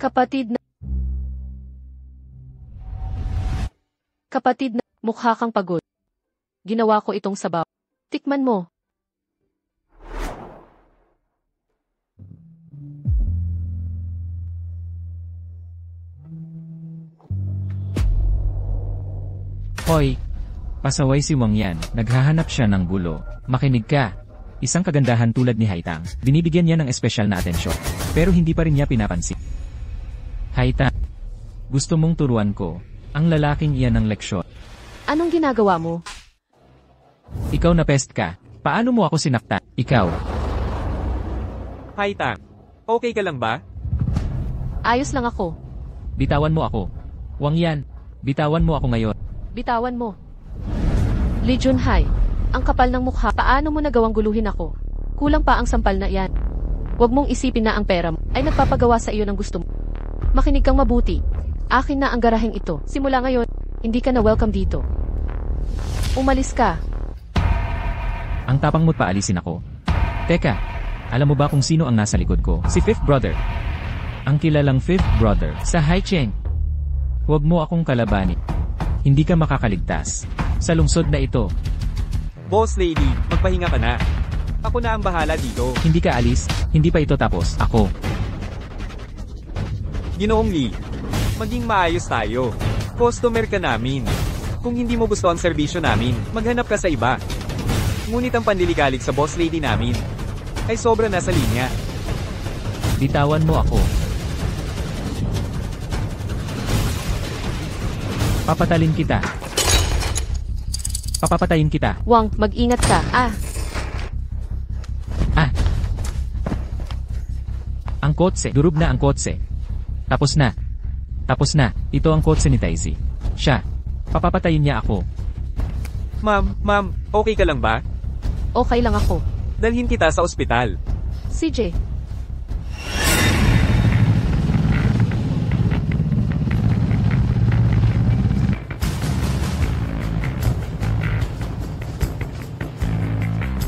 Kapatid na, mukha kang pagod. Ginawa ko itong sabaw. Tikman mo. Hoy! Pasaway si Wang Yan, naghahanap siya ng gulo. Makinig ka. Isang kagandahan tulad ni Haitang, binibigyan niya ng espesyal na atensyon. Pero hindi pa rin niya pinapansin. Haitang, gusto mong turuan ko, ang lalaking iyan ng leksyon. Anong ginagawa mo? Ikaw na pest ka. Paano mo ako sinaktan? Ikaw. Haitang, okay ka lang ba? Ayos lang ako. Bitawan mo ako. Wang Yan, bitawan mo ako ngayon. Bitawan mo. Lee Junhai, ang kapal ng mukha, paano mo nagawang guluhin ako? Kulang pa ang sampal na iyan. Huwag mong isipin na ang pera mo ay nagpapagawa sa iyo ng gusto mo. Makinig kang mabuti. Akin na ang garaheng ito. Simula ngayon, hindi ka na welcome dito. Umalis ka. Ang tapang mo't paalisin ako. Teka, alam mo ba kung sino ang nasa likod ko? Si Fifth Brother. Ang kilalang Fifth Brother sa Haicheng. Huwag mo akong kalabanin. Hindi ka makakaligtas. Sa lungsod na ito. Boss lady, magpahinga ka na. Ako na ang bahala dito. Hindi ka alis, hindi pa ito tapos. Ako. Ginoong Lee, maging maayos tayo. Customer ka namin. Kung hindi mo gusto ang serbisyo namin, maghanap ka sa iba. Ngunit ang panliligalig sa boss lady namin ay sobra na sa linya. Bitawan mo ako. Papatalin kita. Papapatayin kita. Wang, mag-ingat ka. Ang kotse. Durog na ang kotse. Tapos na. Tapos na. Ito ang kotse ni Taisi. Siya. Papapatayin niya ako. Ma'am, okay ka lang ba? Okay lang ako. Dalhin kita sa ospital. CJ.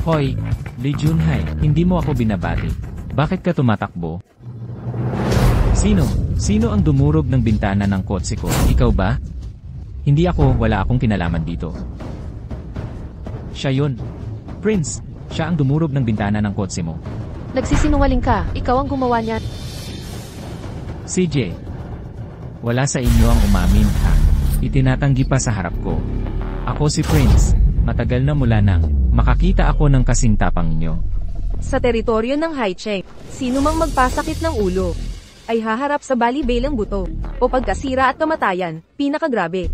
Hoy, Lee Junhai, hindi mo ako binabati. Bakit ka tumatakbo? Sino? Sino ang dumurog ng bintana ng kotse ko? Ikaw ba? Hindi ako, wala akong kinalaman dito. Siya yun. Prince, siya ang dumurog ng bintana ng kotse mo. Nagsisinungaling ka. Ikaw ang gumawa niyan. CJ, wala sa inyo ang umamin, ha? Itinatanggi pa sa harap ko. Ako si Prince. Matagal na mula nang makakita ako ng kasing tapang nyo. Sa teritoryo ng Haicheng, sino mang magpasakit ng ulo ay haharap sa balibelang buto o pagkasira at kamatayan, pinakagrabe.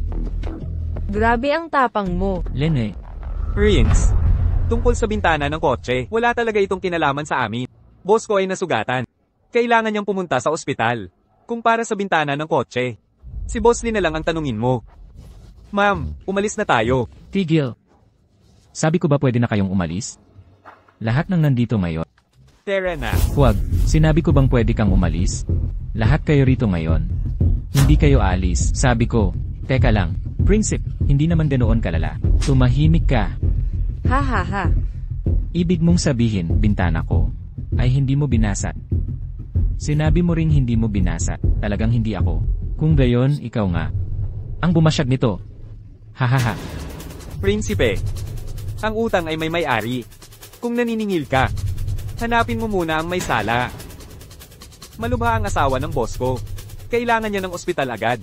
Grabe ang tapang mo. Lene. Prince, tungkol sa bintana ng kotse, wala talaga itong kinalaman sa amin. Boss ko ay nasugatan. Kailangan niyang pumunta sa ospital. Kung para sa bintana ng kotse, si Boss Lee na lang ang tanungin mo. Ma'am, umalis na tayo. Tigil. Sabi ko ba pwede na kayong umalis? Lahat ng nandito ngayon. Tara na. Huwag, sinabi ko bang pwede kang umalis? Lahat kayo rito ngayon. Hindi kayo alis, sabi ko. Teka lang, Prinsip, hindi naman ganoon kalala. Tumahimik ka. Ha ha ha. Ibig mong sabihin, bintana ko, ay hindi mo binasat. Sinabi mo ring hindi mo binasat, talagang hindi ako. Kung gayon, ikaw nga. Ang bumasyag nito. Ha ha ha. Prinsipe, ang utang ay may may-ari. Kung naniningil ka, hanapin mo muna ang may sala. Malubha ang asawa ng boss ko. Kailangan niya ng ospital agad.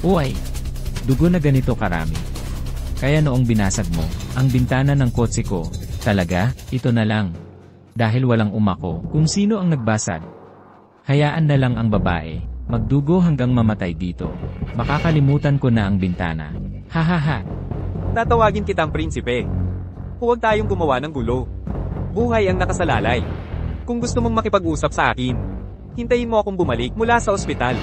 Uy, dugo na ganito karami. Kaya noong binasag mo, ang bintana ng kotse ko, talaga, ito na lang. Dahil walang umako, kung sino ang nagbasag. Hayaan na lang ang babae, magdugo hanggang mamatay dito. Makakalimutan ko na ang bintana. Hahaha. Tatawagin kitang prinsipe. Huwag tayong gumawa ng gulo. Buhay ang nakasalalay. Kung gusto mong makipag-usap sa akin, hintayin mo akong bumalik mula sa ospital.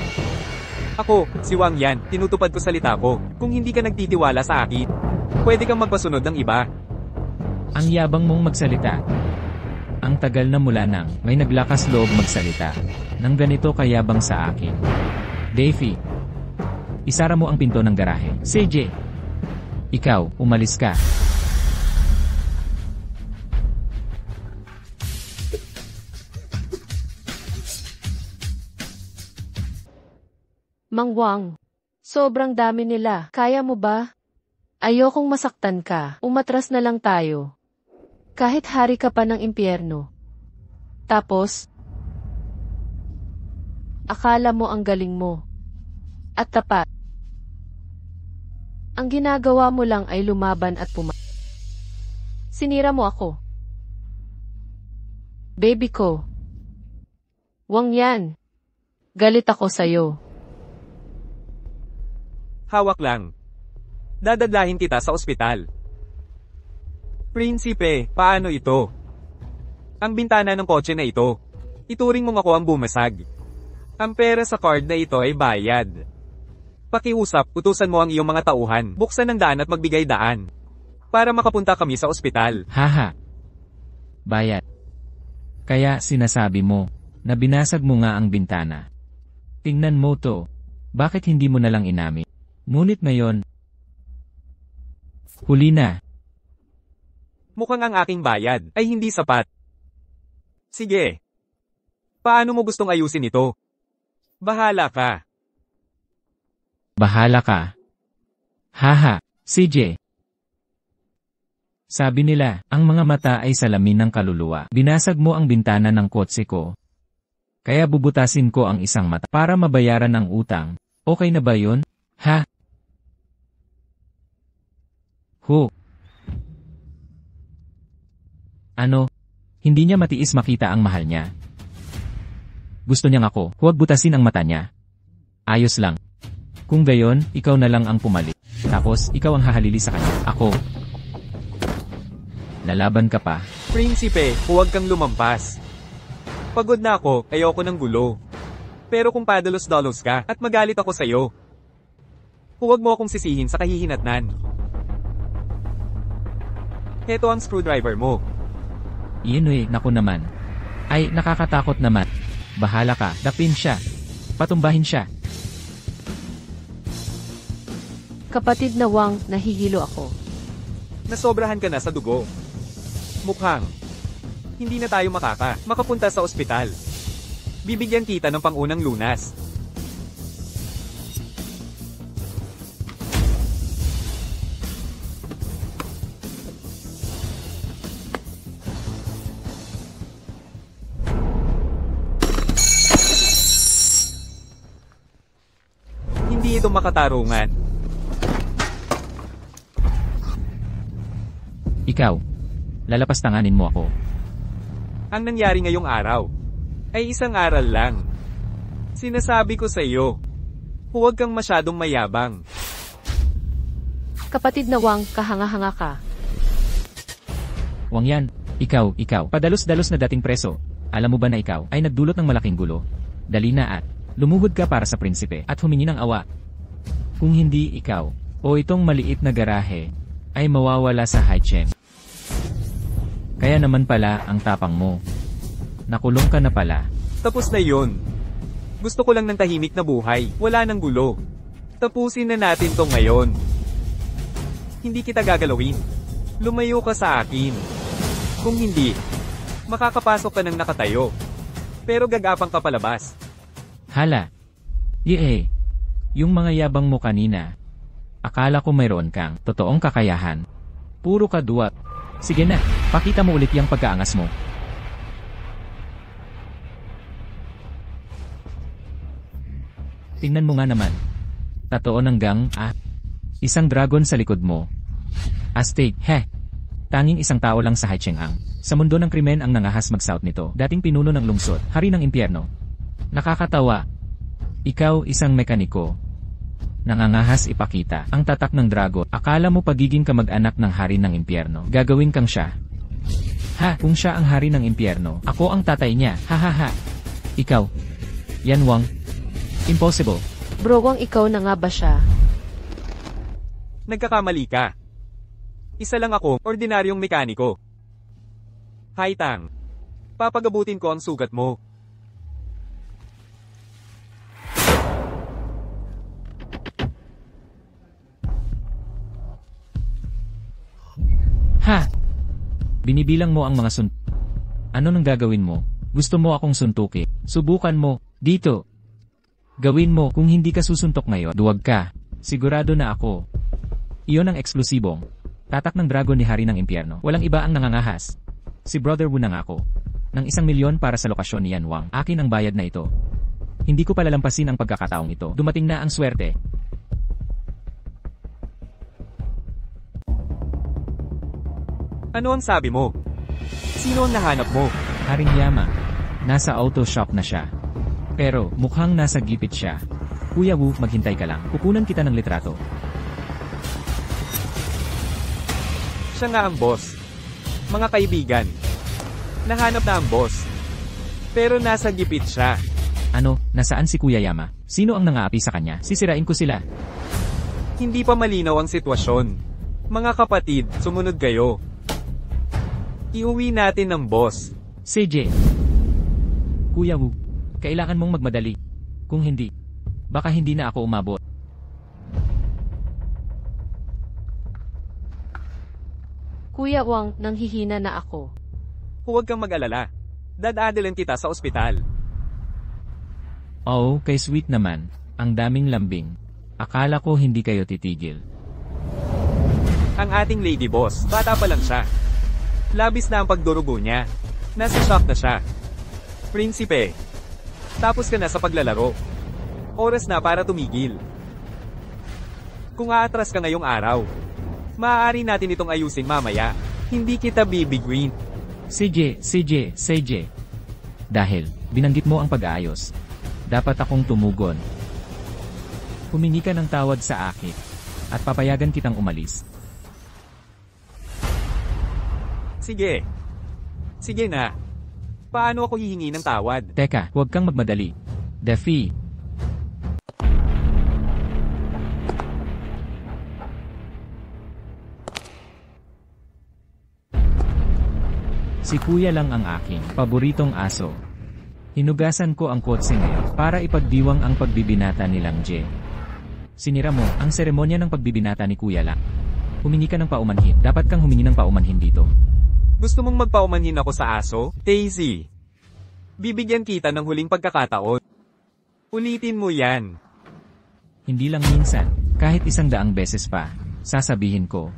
Ako, si Wang Yan, tinutupad ko salita ko. Kung hindi ka nagtitiwala sa akin, pwede kang magpasunod ng iba. Ang yabang mong magsalita. Ang tagal na mula nang may naglakas loob magsalita nang ganito kayabang sa akin. Davey, isara mo ang pinto ng garahe. CJ, ikaw, umalis ka. Mang Wang, sobrang dami nila. Kaya mo ba? Ayokong masaktan ka. Umatras na lang tayo. Kahit hari ka pa ng impyerno. Tapos, akala mo ang galing mo. At tapat. Ang ginagawa mo lang ay lumaban at sinira mo ako. Baby ko. Wang yan. Galit ako sa'yo. Hawak lang. Dadadlahin kita sa ospital. Prinsipe, paano ito? Ang bintana ng kotse na ito. Ituring mong ako ang bumasag. Ang pera sa card na ito ay bayad. Pakiusap, utusan mo ang iyong mga tauhan. Buksan ang daan at magbigay daan. Para makapunta kami sa ospital. Haha. Bayad. Kaya sinasabi mo, na binasag mo nga ang bintana. Tingnan mo to. Bakit hindi mo na lang inamin? Ngunit ngayon, huli na. Mukhang ang aking bayad ay hindi sapat. Sige. Paano mo gustong ayusin ito? Bahala ka. Bahala ka. Haha, CJ. Sabi nila, ang mga mata ay salamin ng kaluluwa. Binasag mo ang bintana ng kotse ko. Kaya bubutasin ko ang isang mata para mabayaran ang utang. Okay na ba yun? Ha? Ano? Hindi niya matiis makita ang mahal niya. Gusto niyang ako, huwag butasin ang mata niya. Ayos lang. Kung gayon, ikaw na lang ang pumalit. Tapos, ikaw ang hahalili sa kanya. Ako. Lalaban ka pa. Prinsipe, huwag kang lumampas. Pagod na ako, ayoko ng gulo. Pero kung padalos-dalos ka, at magalit ako sa'yo, huwag mo akong sisihin sa kahihinatnan. Heto ang screwdriver mo. Iyon naku naman. Ay, nakakatakot naman. Bahala ka, dapin siya. Patumbahin siya. Kapatid na Wang, nahihilo ako. Nasobrahan ka na sa dugo. Mukhang hindi na tayo makapunta sa ospital. Bibigyan kita ng pangunang lunas. Hindi ito makatarungan. Ikaw. Lalapastanganin mo ako. Ang nangyari ngayong araw ay isang aral lang. Sinasabi ko sa iyo, huwag kang masyadong mayabang. Kapatid na Wang, kahanga-hanga ka. Wang yan. Ikaw. Padalos-dalos na dating preso. Alam mo ba na ikaw ay nagdulot ng malaking gulo? Dali na at lumuhod ka para sa prinsipe at humingi ng awa. Kung hindi ikaw o itong maliit na garahe ay mawawala sa Haicheng. Kaya naman pala ang tapang mo. Nakulong ka na pala. Tapos na yun. Gusto ko lang ng tahimik na buhay, wala nang gulo. Tapusin na natin to ngayon. Hindi kita gagalawin. Lumayo ka sa akin. Kung hindi, makakapasok ka ng nakatayo. Pero gagapang ka palabas. Hala. Yung mga yabang mo kanina. Akala ko mayroon kang totoong kakayahan. Puro ka duwat. Sige na, pakita mo ulit yung pagkaangas mo. Tingnan mo nga naman. Totoo ng gang, isang dragon sa likod mo. Astig, tanging isang tao lang sa Haicheng Ang. Sa mundo ng krimen ang nangahas mag-south nito. Dating pinuno ng lungsod, hari ng impyerno. Nakakatawa. Ikaw isang mekaniko. Nangangahas ipakita ang tatak ng dragon. Akala mo pagiging kamag-anak ng hari ng impyerno. Gagawin kang siya. Kung siya ang hari ng impyerno, ako ang tatay niya. Ha. Ikaw. Yan Wang. Impossible. Bro Wang, ikaw na nga ba siya? Nagkakamali ka. Isa lang ako, ordinaryong mekaniko. Haitang. Papagabutin ko ang sugat mo. Binibilang mo ang mga Ano nang gagawin mo? Gusto mo akong suntuki? Subukan mo. Dito. Gawin mo kung hindi ka susuntok ngayon. Duwag ka. Sigurado na ako. Iyon ang eksklusibong tatak ng dragon ni Hari ng Impyerno. Walang iba ang nangangahas. Si Brother Wu nangako ng 1,000,000 para sa lokasyon ni Yan Wang. Akin ang bayad na ito. Hindi ko palalampasin ang pagkakataong ito. Dumating na ang swerte. Ano ang sabi mo? Sino ang nahanap mo? Haring Yama. Nasa auto shop na siya. Pero mukhang nasa gipit siya. Kuya Wu, maghintay ka lang. Kukunan kita ng litrato. Siya nga ang boss. Mga kaibigan. Nahanap na ang boss. Pero nasa gipit siya. Ano, nasaan si Kuya Yama? Sino ang nangaapi sa kanya? Sisirain ko sila. Hindi pa malinaw ang sitwasyon. Mga kapatid, sumunod kayo. Iuwi natin ang boss. CJ. Kuya Wu, kailangan mong magmadali. Kung hindi, baka hindi na ako umabot. Kuya Wang, nanghihina na ako. Huwag kang mag-alala. Dadadalan kita sa ospital. Oo, kay sweet naman. Ang daming lambing. Akala ko hindi kayo titigil. Ang ating lady boss, bata pa lang siya. Labis na ang pagdurugo niya. Nasa shock na siya. Prinsipe, tapos ka na sa paglalaro. Oras na para tumigil. Kung aatras ka ngayong araw, maaari natin itong ayusin mamaya. Hindi kita bibiguin. CJ. Dahil, binanggit mo ang pag-aayos. Dapat akong tumugon. Humingi ka ng tawad sa akin. At papayagan kitang umalis. Sige. Sige na. Paano ako hihingi ng tawad? Teka, huwag kang magmadali. Defi. Si Kuya lang ang aking paboritong aso. Hinugasan ko ang kotse ngayon para ipagdiwang ang pagbibinata ni Lang Jie. Sinira mo ang seremonya ng pagbibinata ni Kuya Lang. Humingi ka ng paumanhin. Dapat kang humingi ng paumanhin dito. Gusto mong magpaumanhin ako sa aso? Daisy. Bibigyan kita ng huling pagkakataon. Ulitin mo yan. Hindi lang minsan, kahit 100 beses pa, sasabihin ko.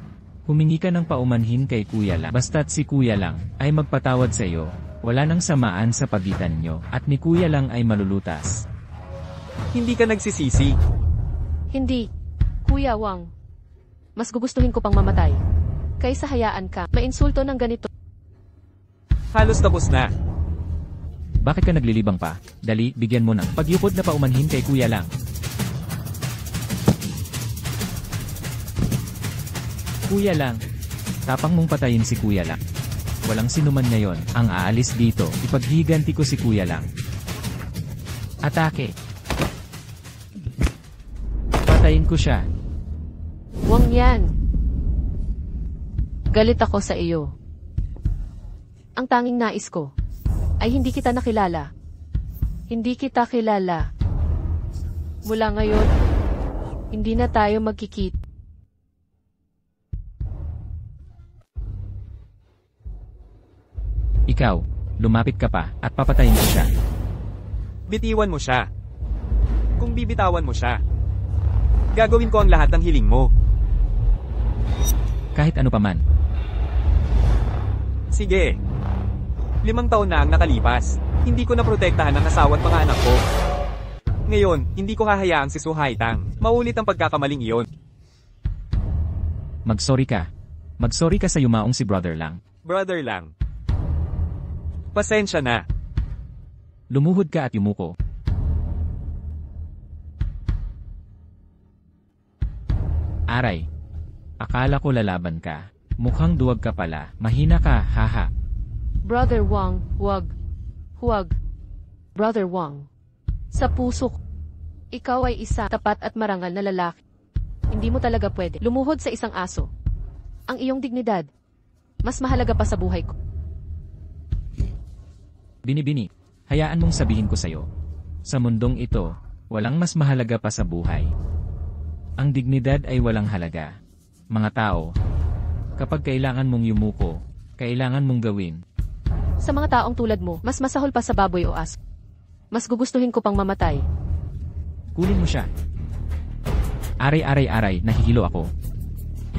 Humingi ka ng paumanhin kay Kuya Lang. Basta't si Kuya Lang ay magpatawad sa iyo, wala nang samaan sa pagitan nyo, at ni Kuya Lang ay malulutas. Hindi ka nagsisisi. Hindi. Kuya Wang. Mas gugustuhin ko pang mamatay. Kaysa hayaan ka, mainsulto ng ganito. Halos tapos na. Bakit ka naglilibang pa? Dali, bigyan mo ng pagyukod na paumanhin kay Kuya Lang. Kuya Lang. Tapang mong patayin si Kuya Lang. Walang sinuman ngayon ang aalis dito. Ipaghiganti ko si Kuya Lang. Atake. Patayin ko siya. Wang yan. Galit ako sa iyo. Ang tanging nais ko ay hindi kita nakilala. Hindi kita kilala. Mula ngayon, hindi na tayo magkikita. Ikaw, lumapit ka pa at papatayin ko siya. Bitiwan mo siya. Kung bibitawan mo siya, gagawin ko ang lahat ng hiling mo. Kahit ano pa man. Sige. 5 taon na ang nakalipas. Hindi ko na protektahan ang asawa at mga anak ko. Ngayon, hindi ko hahayaang si Su Haitang maulit ang pagkakamaling iyon. Magsorry ka. Magsorry ka sa yumaong si Brother Lang. Brother Lang. Pasensya na. Lumuhod ka at yumuko. Aray. Akala ko lalaban ka. Mukhang duwag ka pala. Mahina ka, haha. Brother Wang, huwag. Huwag. Brother Wang. Sa puso ko, ikaw ay isa tapat at marangal na lalaki. Hindi mo talaga pwede lumuhod sa isang aso. Ang iyong dignidad, mas mahalaga pa sa buhay ko. Binibini, hayaan mong sabihin ko sa'yo. Sa mundong ito, walang mas mahalaga pa sa buhay. Ang dignidad ay walang halaga. Mga tao, kapag kailangan mong yumuko, kailangan mong gawin. Sa mga taong tulad mo, mas masahol pa sa baboy o aso. Mas gugustuhin ko pang mamatay. Kunin mo siya. Aray, nahihilo ako.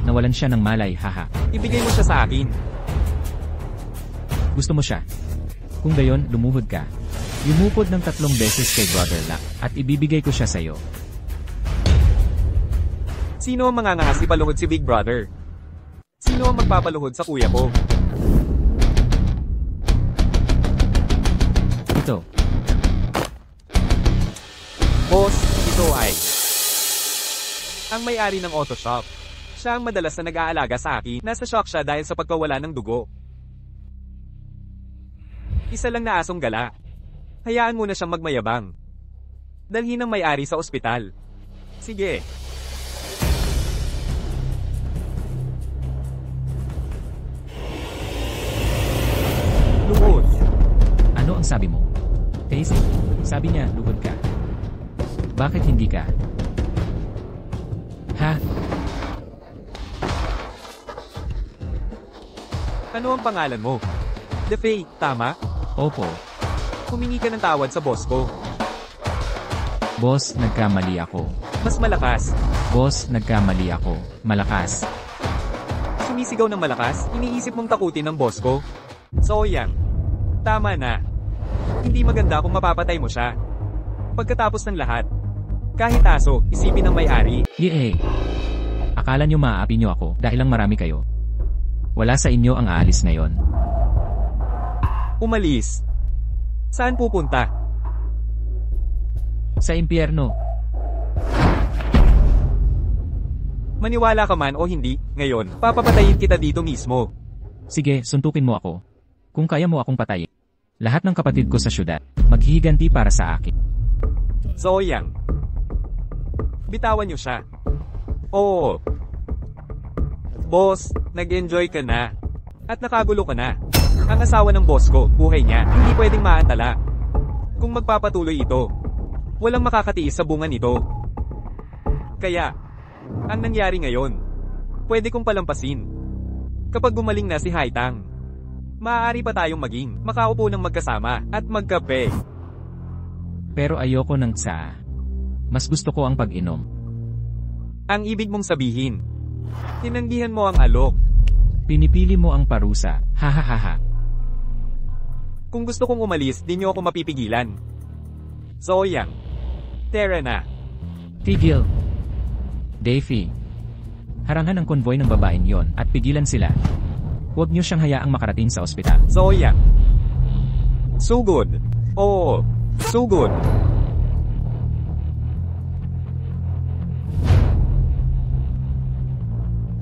Nawalan siya ng malay, haha. Ibigay mo siya sa akin. Gusto mo siya? Kung gayon, lumuhod ka. Yumukod ng 3 beses kay Brother Luck, at ibibigay ko siya sa'yo. Sino ang mangangahas ipaluhod si Big Brother? Sino ang magpapaluhod sa kuya ko? Ito. Boss, ito ay ang may-ari ng auto shop. Siya ang madalas na nag-aalaga sa akin. Nasa shock siya dahil sa pagkawala ng dugo. Isa lang na asong gala. Hayaan mo na siyang magmayabang. Dalhin ang may-ari sa ospital. Sige. Luhod. Ano ang sabi mo? Casey, sabi niya, luhod ka. Bakit hindi ka? Ha? Ano ang pangalan mo? DeFay, tama? Opo. Humingi ka ng tawad sa boss ko. Boss, nagkamali ako. Mas malakas. Boss, nagkamali ako. Malakas. Sumisigaw ng malakas, iniisip mong takutin ng boss ko. So yang. Tama na. Hindi maganda kung mapapatay mo siya. Pagkatapos ng lahat. Kahit aso, isipin ng may-ari. Yee. Akala nyo maaapi nyo ako dahil lang marami kayo. Wala sa inyo ang aalis ngayon. Umalis. Saan pupunta? Sa impyerno. Maniwala ka man o hindi, ngayon, papapatayin kita dito mismo. Sige, suntukin mo ako. Kung kaya mo akong patayin. Lahat ng kapatid ko sa syudad, maghihiganti para sa akin. So yang. Bitawan niyo siya. Oo. Boss, nag-enjoy ka na. At nakagulo ka na. Ang asawa ng boss ko, buhay niya, hindi pwedeng maantala. Kung magpapatuloy ito, walang makakatiis sa bunga nito. Kaya, ang nangyari ngayon, pwede kong palampasin. Kapag gumaling na si Haitang, maaari pa tayong maging makaupo ng magkasama at magkape. Pero ayoko ng tsa. Mas gusto ko ang pag-inom. Ang ibig mong sabihin, tinanggihan mo ang alok. Pinipili mo ang parusa. Hahaha. Kung gusto kong umalis, di niyo ako mapipigilan. So yang. Tara na. Tigil. Davey. Harangan ang konvoy ng babaeng yon at pigilan sila. Huwag niyo siyang hayaang makarating sa ospital. So yang. Sugod. Oo. Sugod.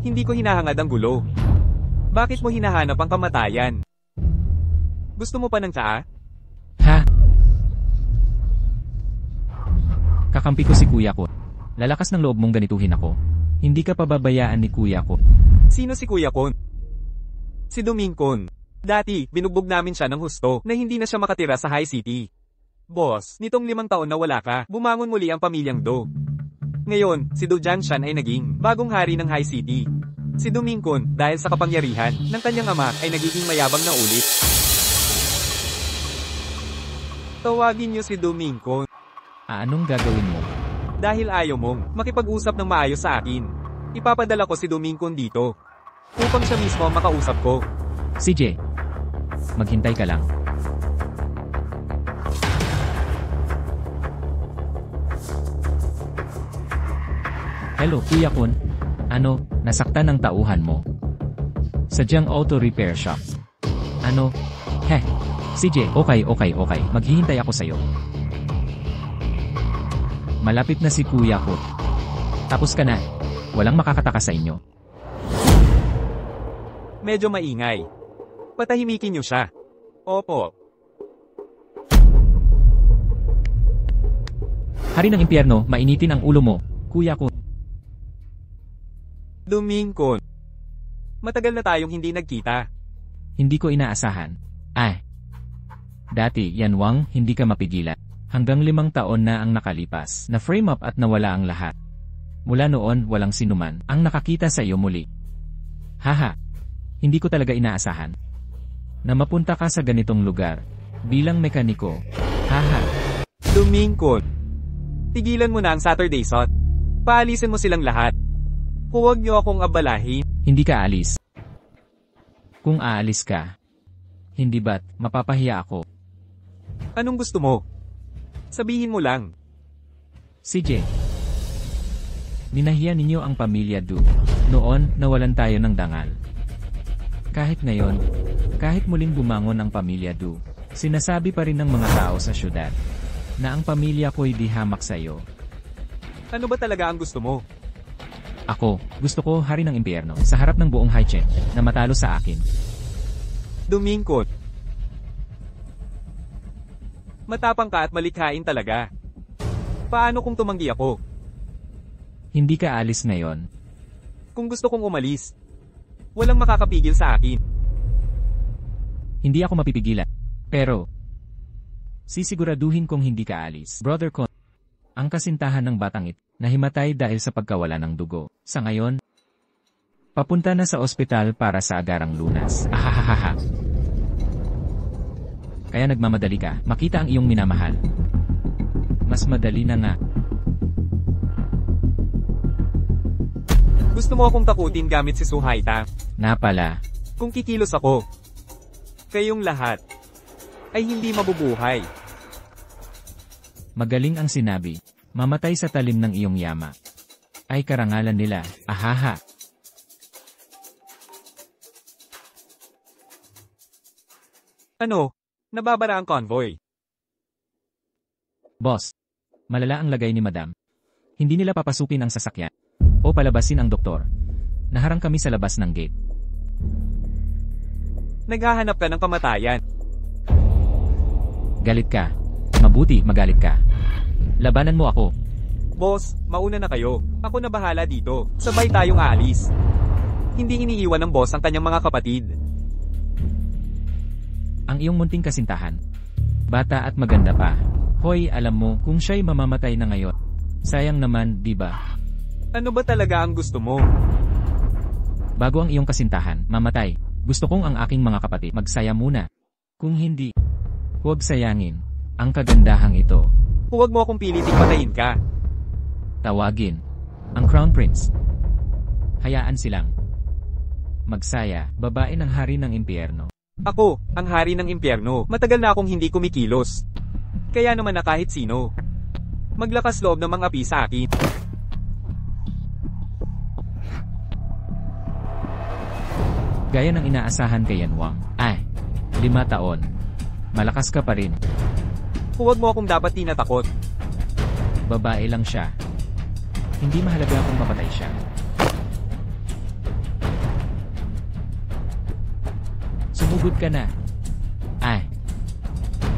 Hindi ko hinahangad ang gulo. Bakit mo hinahanap ang kamatayan? Gusto mo pa ng tsaa? Ha? Kakampi ko si kuya ko. Lalakas ng loob mong ganituhin ako. Hindi ka pababayaan ni kuya ko. Sino si Kuya Kon? Si Domingkon. Dati, binugbog namin siya ng husto na hindi na siya makatira sa High City. Boss, nitong 5 taon na wala ka, bumangon muli ang pamilyang Do. Ngayon, si Do Jiangshan ay naging bagong hari ng High City. Si Domingkon, dahil sa kapangyarihan ng kanyang ama, ay nagiging mayabang na ulit. Tawagin niyo si Domingkon. Anong gagawin mo? Dahil ayaw mong makipag-usap ng maayos sa akin. Ipapadala ko si Domingkon dito. Upang siya mismo ang makausap ko. CJ, maghintay ka lang. Hello, Kuya Kun. Ano, nasaktan ng tauhan mo? Sadyang auto repair shop. Ano? Heh. CJ, okay. Maghihintay ako sa'yo. Malapit na si Kuya Kun. Tapos ka na. Walang makakataka sa inyo. Medyo maingay. Patahimikin niyo siya. Opo. Hari ng impyerno, mainitin ang ulo mo, Kuya Kun. Domingkon. Matagal na tayong hindi nagkita. Hindi ko inaasahan. Dati, Yanwang, hindi ka mapigilan. Hanggang 5 taon na ang nakalipas, na frame up at nawala ang lahat. Mula noon, walang sinuman ang nakakita sa iyo muli. Haha. Hindi ko talaga inaasahan na mapunta ka sa ganitong lugar bilang mekaniko. Haha. Domingkon. Tigilan mo na ang Saturday Sot. Paalisin mo silang lahat. Huwag niyo akong abalahin. Hindi ka alis. Kung aalis ka, hindi ba't mapapahiya ako? Anong gusto mo? Sabihin mo lang. CJ. Ninahiya ninyo ang pamilya Du. Noon, nawalan tayo ng dangal. Kahit ngayon, kahit muling bumangon ang pamilya Du, sinasabi pa rin ng mga tao sa syudad na ang pamilya ko'y di hamak sa'yo. Ano ba talaga ang gusto mo? Ako, gusto ko hari ng impyerno sa harap ng buong Haichen na matalo sa akin. Dumingkot. Matapang ka at malikhain talaga. Paano kung tumanggi ako? Hindi ka alis ngayon. Kung gusto kong umalis, walang makakapigil sa akin. Hindi ako mapipigilan. Pero, sisiguraduhin kong hindi ka alis. Brother Con, ang kasintahan ng batang ito, nahimatay dahil sa pagkawala ng dugo. Sa ngayon, papunta na sa ospital para sa agarang lunas. Ahahaha. Kaya nagmamadali ka, makita ang iyong minamahal. Mas madali na nga. Gusto mo akong takutin gamit si Suhaita? Na pala. Kung kikilos ako, kayong lahat ay hindi mabubuhay. Magaling ang sinabi. Mamatay sa talim ng iyong yama. Ay karangalan nila. Ahaha. Ano? Nababara ang convoy. Boss, malala ang lagay ni Madam. Hindi nila papasukin ang sasakyan o palabasin ang doktor. Naharang kami sa labas ng gate. Naghahanap ka ng kamatayan. Galit ka. Mabuti magalit ka. Labanan mo ako. Boss, mauna na kayo. Ako na bahala dito. Sabay tayong aalis. Hindi iniiwan ng boss ang kanyang mga kapatid. Ang iyong munting kasintahan. Bata at maganda pa. Hoy, alam mo kung siya'y mamamatay na ngayon. Sayang naman, di ba? Ano ba talaga ang gusto mo? Bago ang iyong kasintahan, mamatay. Gusto kong ang aking mga kapatid magsaya muna. Kung hindi, huwag sayangin ang kagandahang ito. Huwag mo akong piliting patayin ka. Tawagin ang Crown Prince. Hayaan silang magsaya, babae ng hari ng impyerno. Ako, ang hari ng impyerno. Matagal na akong hindi kumikilos. Kaya naman na kahit sino maglakas loob ng mga api sa akin. Gaya ng inaasahan kay Yan Wang. 5 taon. Malakas ka pa rin. Huwag mo akong dapat tinatakot. Babae lang siya. Hindi mahalaga kung mapatay siya. Sumugod ka na.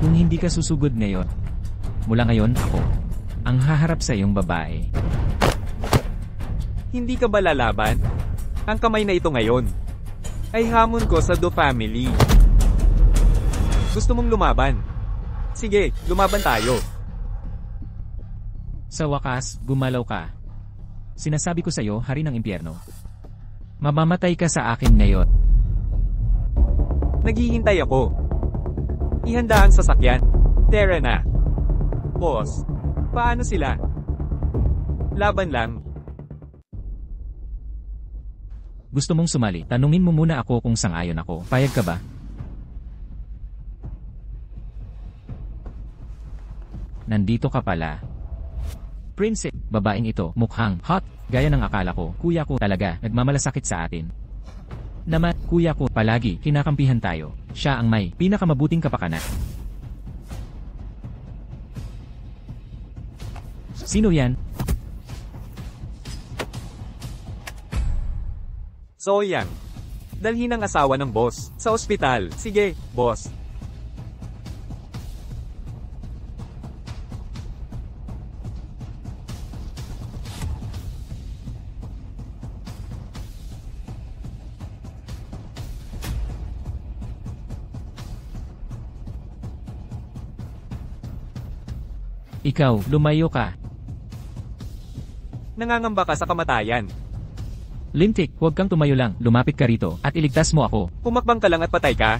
Kung hindi ka susugod ngayon, mula ngayon ako ang haharap sa iyong babae. Hindi ka ba lalaban? Ang kamay na ito ngayon ay hamon ko sa Do family. Gusto mong lumaban? Sige, lumaban tayo. Sa wakas, gumalaw ka. Sinasabi ko sa iyo, hari ng impyerno. Mamamatay ka sa akin ngayon. Naghihintay ako. Ihanda ang sasakyan. Tara na. Boss, paano sila? Laban lang. Gusto mong sumali? Tanungin mo muna ako kung sang-ayon ako. Payag ka ba? Nandito ka pala. Prince, babaeng ito, mukhang hot, gaya ng akala ko. Kuya ko talaga, nagmamalasakit sa atin. Naman, kuya ko, palagi, kinakampihan tayo. Siya ang may pinakamabuting kapakanan. Sino yan? So yan. Dalhin ang asawa ng boss sa ospital. Sige, boss. Ikaw, lumayo ka. Nangangamba ka sa kamatayan. Lintik, huwag kang tumayo lang, lumapit ka rito, at iligtas mo ako. Humakbang ka lang at patay ka.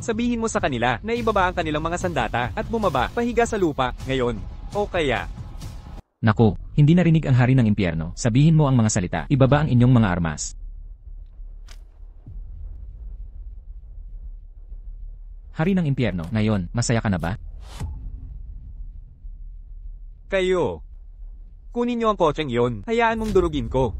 Sabihin mo sa kanila na ibaba ang kanilang mga sandata at bumaba, pahiga sa lupa, ngayon. O kaya, Naku, hindi narinig ang hari ng impyerno. Sabihin mo ang mga salita. Ibaba ang inyong mga armas. Hari ng impyerno, ngayon, masaya ka na ba? kayo. Kunin niyo ang kotseng iyon, hayaan mong durugin ko.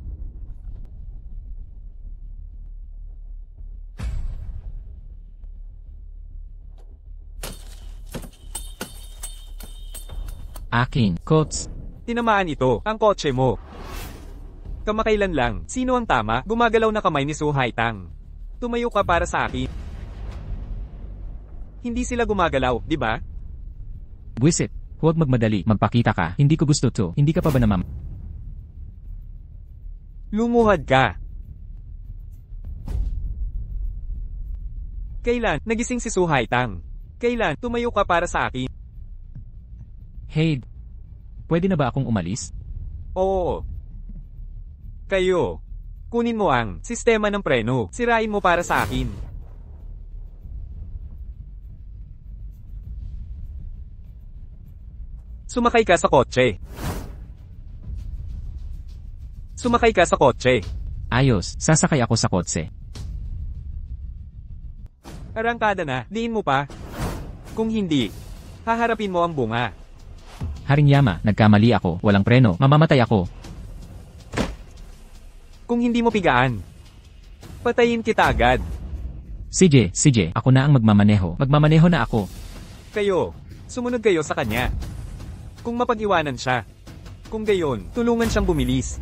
Akin, Kots. Tinamaan ito, ang kotse mo. Kamakailan lang, sino ang tama? Gumagalaw na kamay ni Su Haitang. Tumayo ka para sa akin. Hindi sila gumagalaw, di ba? Buwisit. Huwag magmadali. Magpakita ka. Hindi ko gusto to. Hindi ka pa ba namam? Lumuhad ka. Kailan? Nagising si Su Haitang. Kailan? Tumayo ka para sa akin. Hey. Pwede na ba akong umalis? Oo. Kayo. Kunin mo ang sistema ng preno. Sirain mo para sa akin. Sumakay ka sa kotse. Sumakay ka sa kotse. Ayos, sasakay ako sa kotse. Arangkada na, diin mo pa. Kung hindi, haharapin mo ang bunga. Haring Yama, nagkamali ako. Walang preno. Mamamatay ako. Kung hindi mo pigaan, patayin kita agad. CJ, ako na ang magmamaneho. Magmamaneho na ako. Kayo, sumunod kayo sa kanya. Kung mapag-iwanan siya. Kung gayon, tulungan siyang bumilis.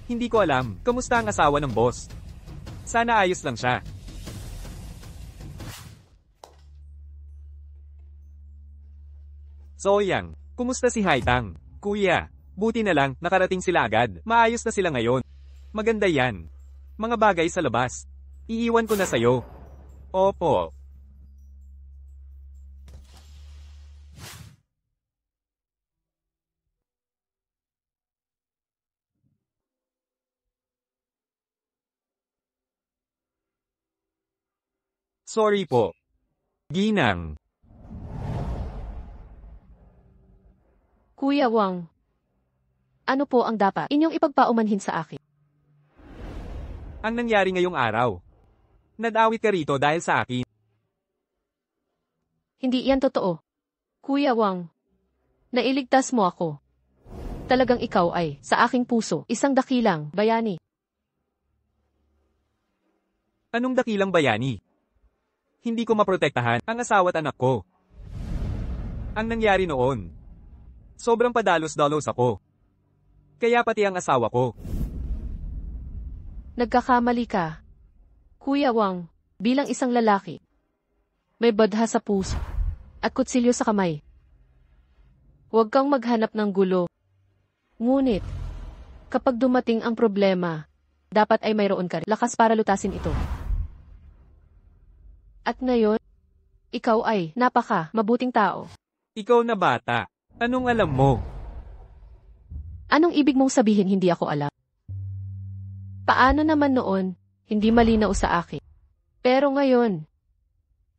Hindi ko alam, kamusta ang asawa ng boss? Sana ayos lang siya. Soyang, kumusta si Haitang? Kuya, buti na lang, nakarating sila agad. Maayos na sila ngayon. Maganda yan. Mga bagay sa labas. Iiwan ko na sa'yo. Opo. Sorry po. Ginang. Kuya Wang. Ano po ang dapat inyong ipagpaumanhin sa akin? Ang nangyari ngayong araw. Nadawit ka rito dahil sa akin. Hindi yan totoo. Kuya Wang. Nailigtas mo ako. Talagang ikaw ay, sa aking puso, isang dakilang bayani. Anong dakilang bayani? Hindi ko maprotektahan ang asawa at anak ko. Ang nangyari noon. Sobrang padalos-dalos ako. Kaya pati ang asawa ko. Nagkakamali ka. Kuya Wang, bilang isang lalaki, may badha sa puso at kutsilyo sa kamay. Huwag kang maghanap ng gulo. Ngunit, kapag dumating ang problema, dapat ay mayroon ka lakas para lutasin ito. At ngayon, ikaw ay mabuting tao. Ikaw na bata. Anong alam mo? Anong ibig mong sabihin hindi ako alam? Paano naman noon, hindi malinaw sa akin. Pero ngayon,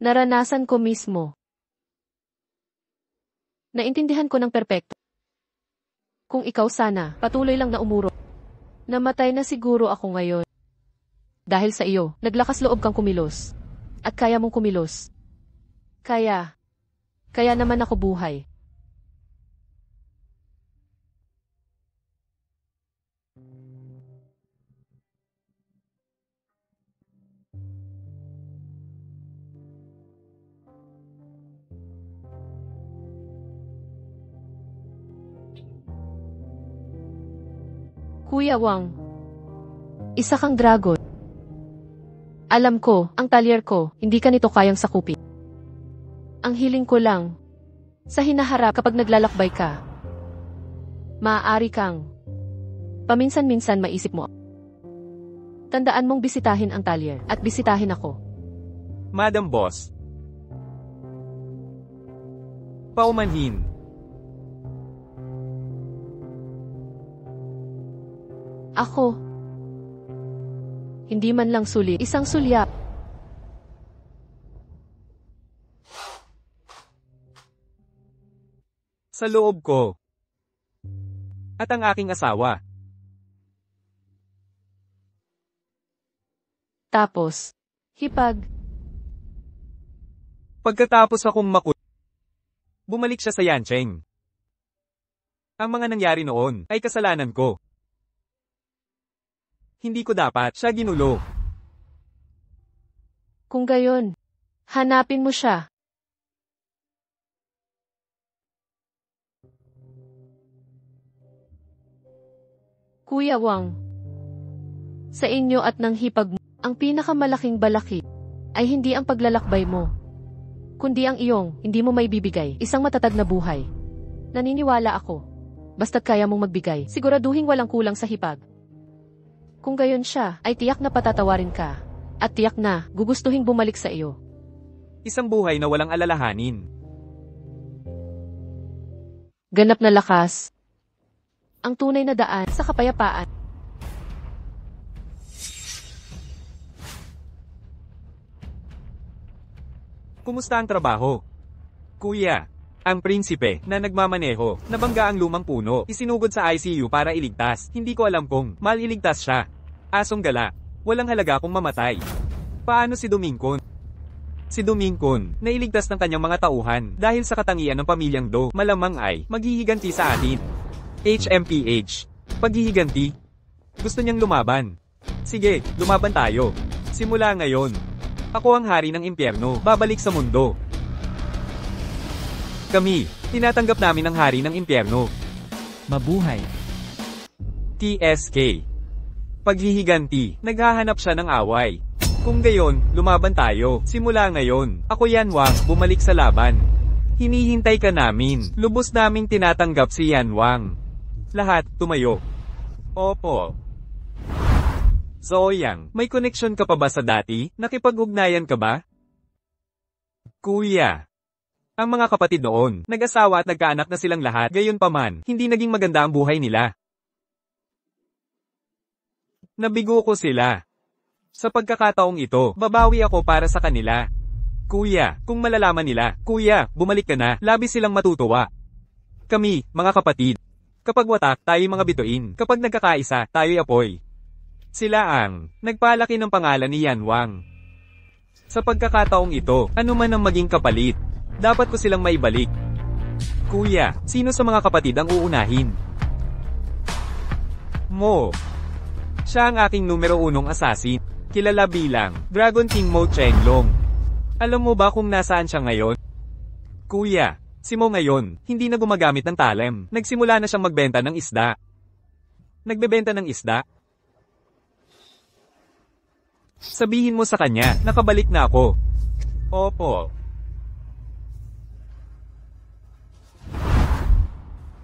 naranasan ko mismo. Naintindihan ko ng perpekto. Kung ikaw sana, patuloy lang na umuro. Namatay na siguro ako ngayon. Dahil sa iyo, naglakas loob kang kumilos. At kaya mong kumilos. Kaya naman ako buhay. Kuya Wang, isa kang dragon. Alam ko, ang talyer ko, hindi ka nito kayang sakupin. Ang hiling ko lang, sa hinaharap kapag naglalakbay ka, maaari kang, paminsan-minsan maisip mo. Tandaan mong bisitahin ang talyer, at bisitahin ako. Madam Boss. Paumanhin. Ako, Hindi man lang sulit, isang sulyap. Sa loob ko. At ang aking asawa. Tapos, hipag. Pagkatapos akong bumalik siya sa Yancheng. Ang mga nangyari noon ay kasalanan ko. Hindi ko dapat siya ginulo. Kung gayon, hanapin mo siya. Kuya Wang, sa inyo at ng hipag mo, ang pinakamalaking balakid ay hindi ang paglalakbay mo, kundi ang iyong hindi mo maibibigay isang matatag na buhay. Naniniwala ako, basta't kaya mong magbigay, siguraduhin walang kulang sa hipag. Kung gayon siya, ay tiyak na patatawarin ka, at tiyak na gugustuhin bumalik sa iyo. Isang buhay na walang alalahanin. Ganap na lakas. Ang tunay na daan sa kapayapaan. Kumusta ang trabaho? Kuya, ang prinsipe na nagmamaneho, nabangga ang lumang puno, isinugod sa ICU para iligtas. Hindi ko alam kung maliligtas siya. Asong gala, walang halaga kung mamatay. Paano si Domingkon? Si Domingkon, nailigtas ng kanyang mga tauhan dahil sa katangian ng pamilyang Do, malamang ay maghihiganti sa atin. HMPH. Paghihiganti. Gusto niyang lumaban. Sige, lumaban tayo. Simula ngayon. Ako ang hari ng impyerno, babalik sa mundo. Kami, tinatanggap namin ang hari ng impyerno. Mabuhay. TSK. Paghihiganti, naghahanap siya ng away. Kung gayon, lumaban tayo. Simula ngayon, ako Yan Wang, bumalik sa laban. Hinihintay ka namin. Lubos naming tinatanggap si Yan Wang. Lahat, tumayo. Opo. Zoyang, may koneksyon ka pa ba sa dati? Nakipag-ugnayan ka ba? Kuya. Ang mga kapatid noon, nag-asawa at nagkaanak na silang lahat, gayunpaman, hindi naging maganda ang buhay nila. Nabigo ko sila. Sa pagkakataong ito, babawi ako para sa kanila. Kuya, kung malalaman nila, kuya, bumalik ka na, labis silang matutuwa. Kami, mga kapatid. Kapag watak, tayo'y mga bituin. Kapag nagkakaisa, tayo'y apoy. Sila ang nagpalaki ng pangalan ni Yan Wang. Sa pagkakataong ito, ano man ang maging kapalit, dapat ko silang maibalik. Kuya, sino sa mga kapatid ang uunahin? Mo. Siya ang aking numero 1 assassin. Kilala bilang Dragon King Mo Chenglong. Alam mo ba kung nasaan siya ngayon? Kuya, si Mo ngayon, hindi na gumagamit ng talem. Nagsimula na siyang magbenta ng isda. Nagbebenta ng isda? Sabihin mo sa kanya, nakabalik na ako. Opo.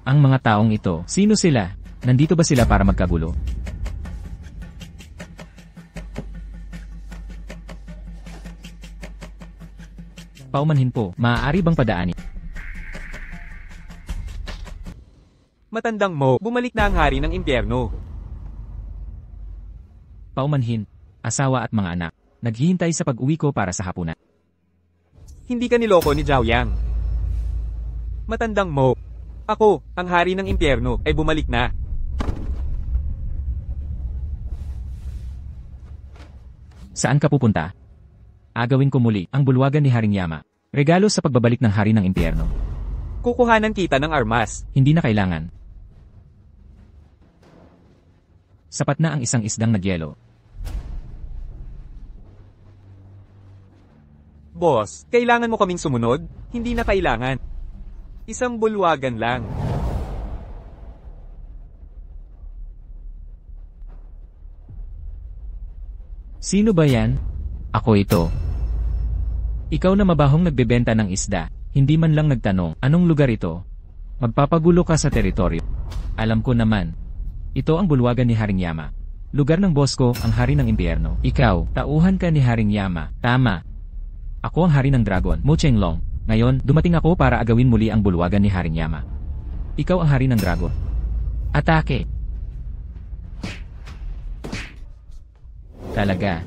Ang mga taong ito, sino sila? Nandito ba sila para magkagulo? Paumanhin po, maaari bang padaanin? Matandang Mo, bumalik na ang hari ng impyerno. Paumanhin, asawa at mga anak, naghihintay sa pag-uwi ko para sa hapunan. Hindi ka niloko ni Zhao Yang. Matandang Mo, ako, ang hari ng impyerno, ay bumalik na. Saan ka pupunta? Agawin ko muli ang bulwagan ni Haring Yama. Regalo sa pagbabalik ng hari ng impyerno. Kukuhanan kita ng armas. Hindi na kailangan. Sapat na ang isang isdang nagyelo. Boss, kailangan mo kaming sumunod? Hindi na kailangan. Isang bulwagan lang. Sino ba yan? Ako ito. Ikaw na mabahong nagbebenta ng isda, hindi man lang nagtanong, anong lugar ito? Magpapagulo ka sa teritoryo. Alam ko naman. Ito ang bulwagan ni Haring Yama. Lugar ng boss ko, ang hari ng impyerno. Ikaw, tauhan ka ni Haring Yama. Tama. Ako ang hari ng dragon, Mo Chenglong. Ngayon, dumating ako para agawin muli ang bulwagan ni Haring Yama. Ikaw ang hari ng dragon. Atake! Talaga.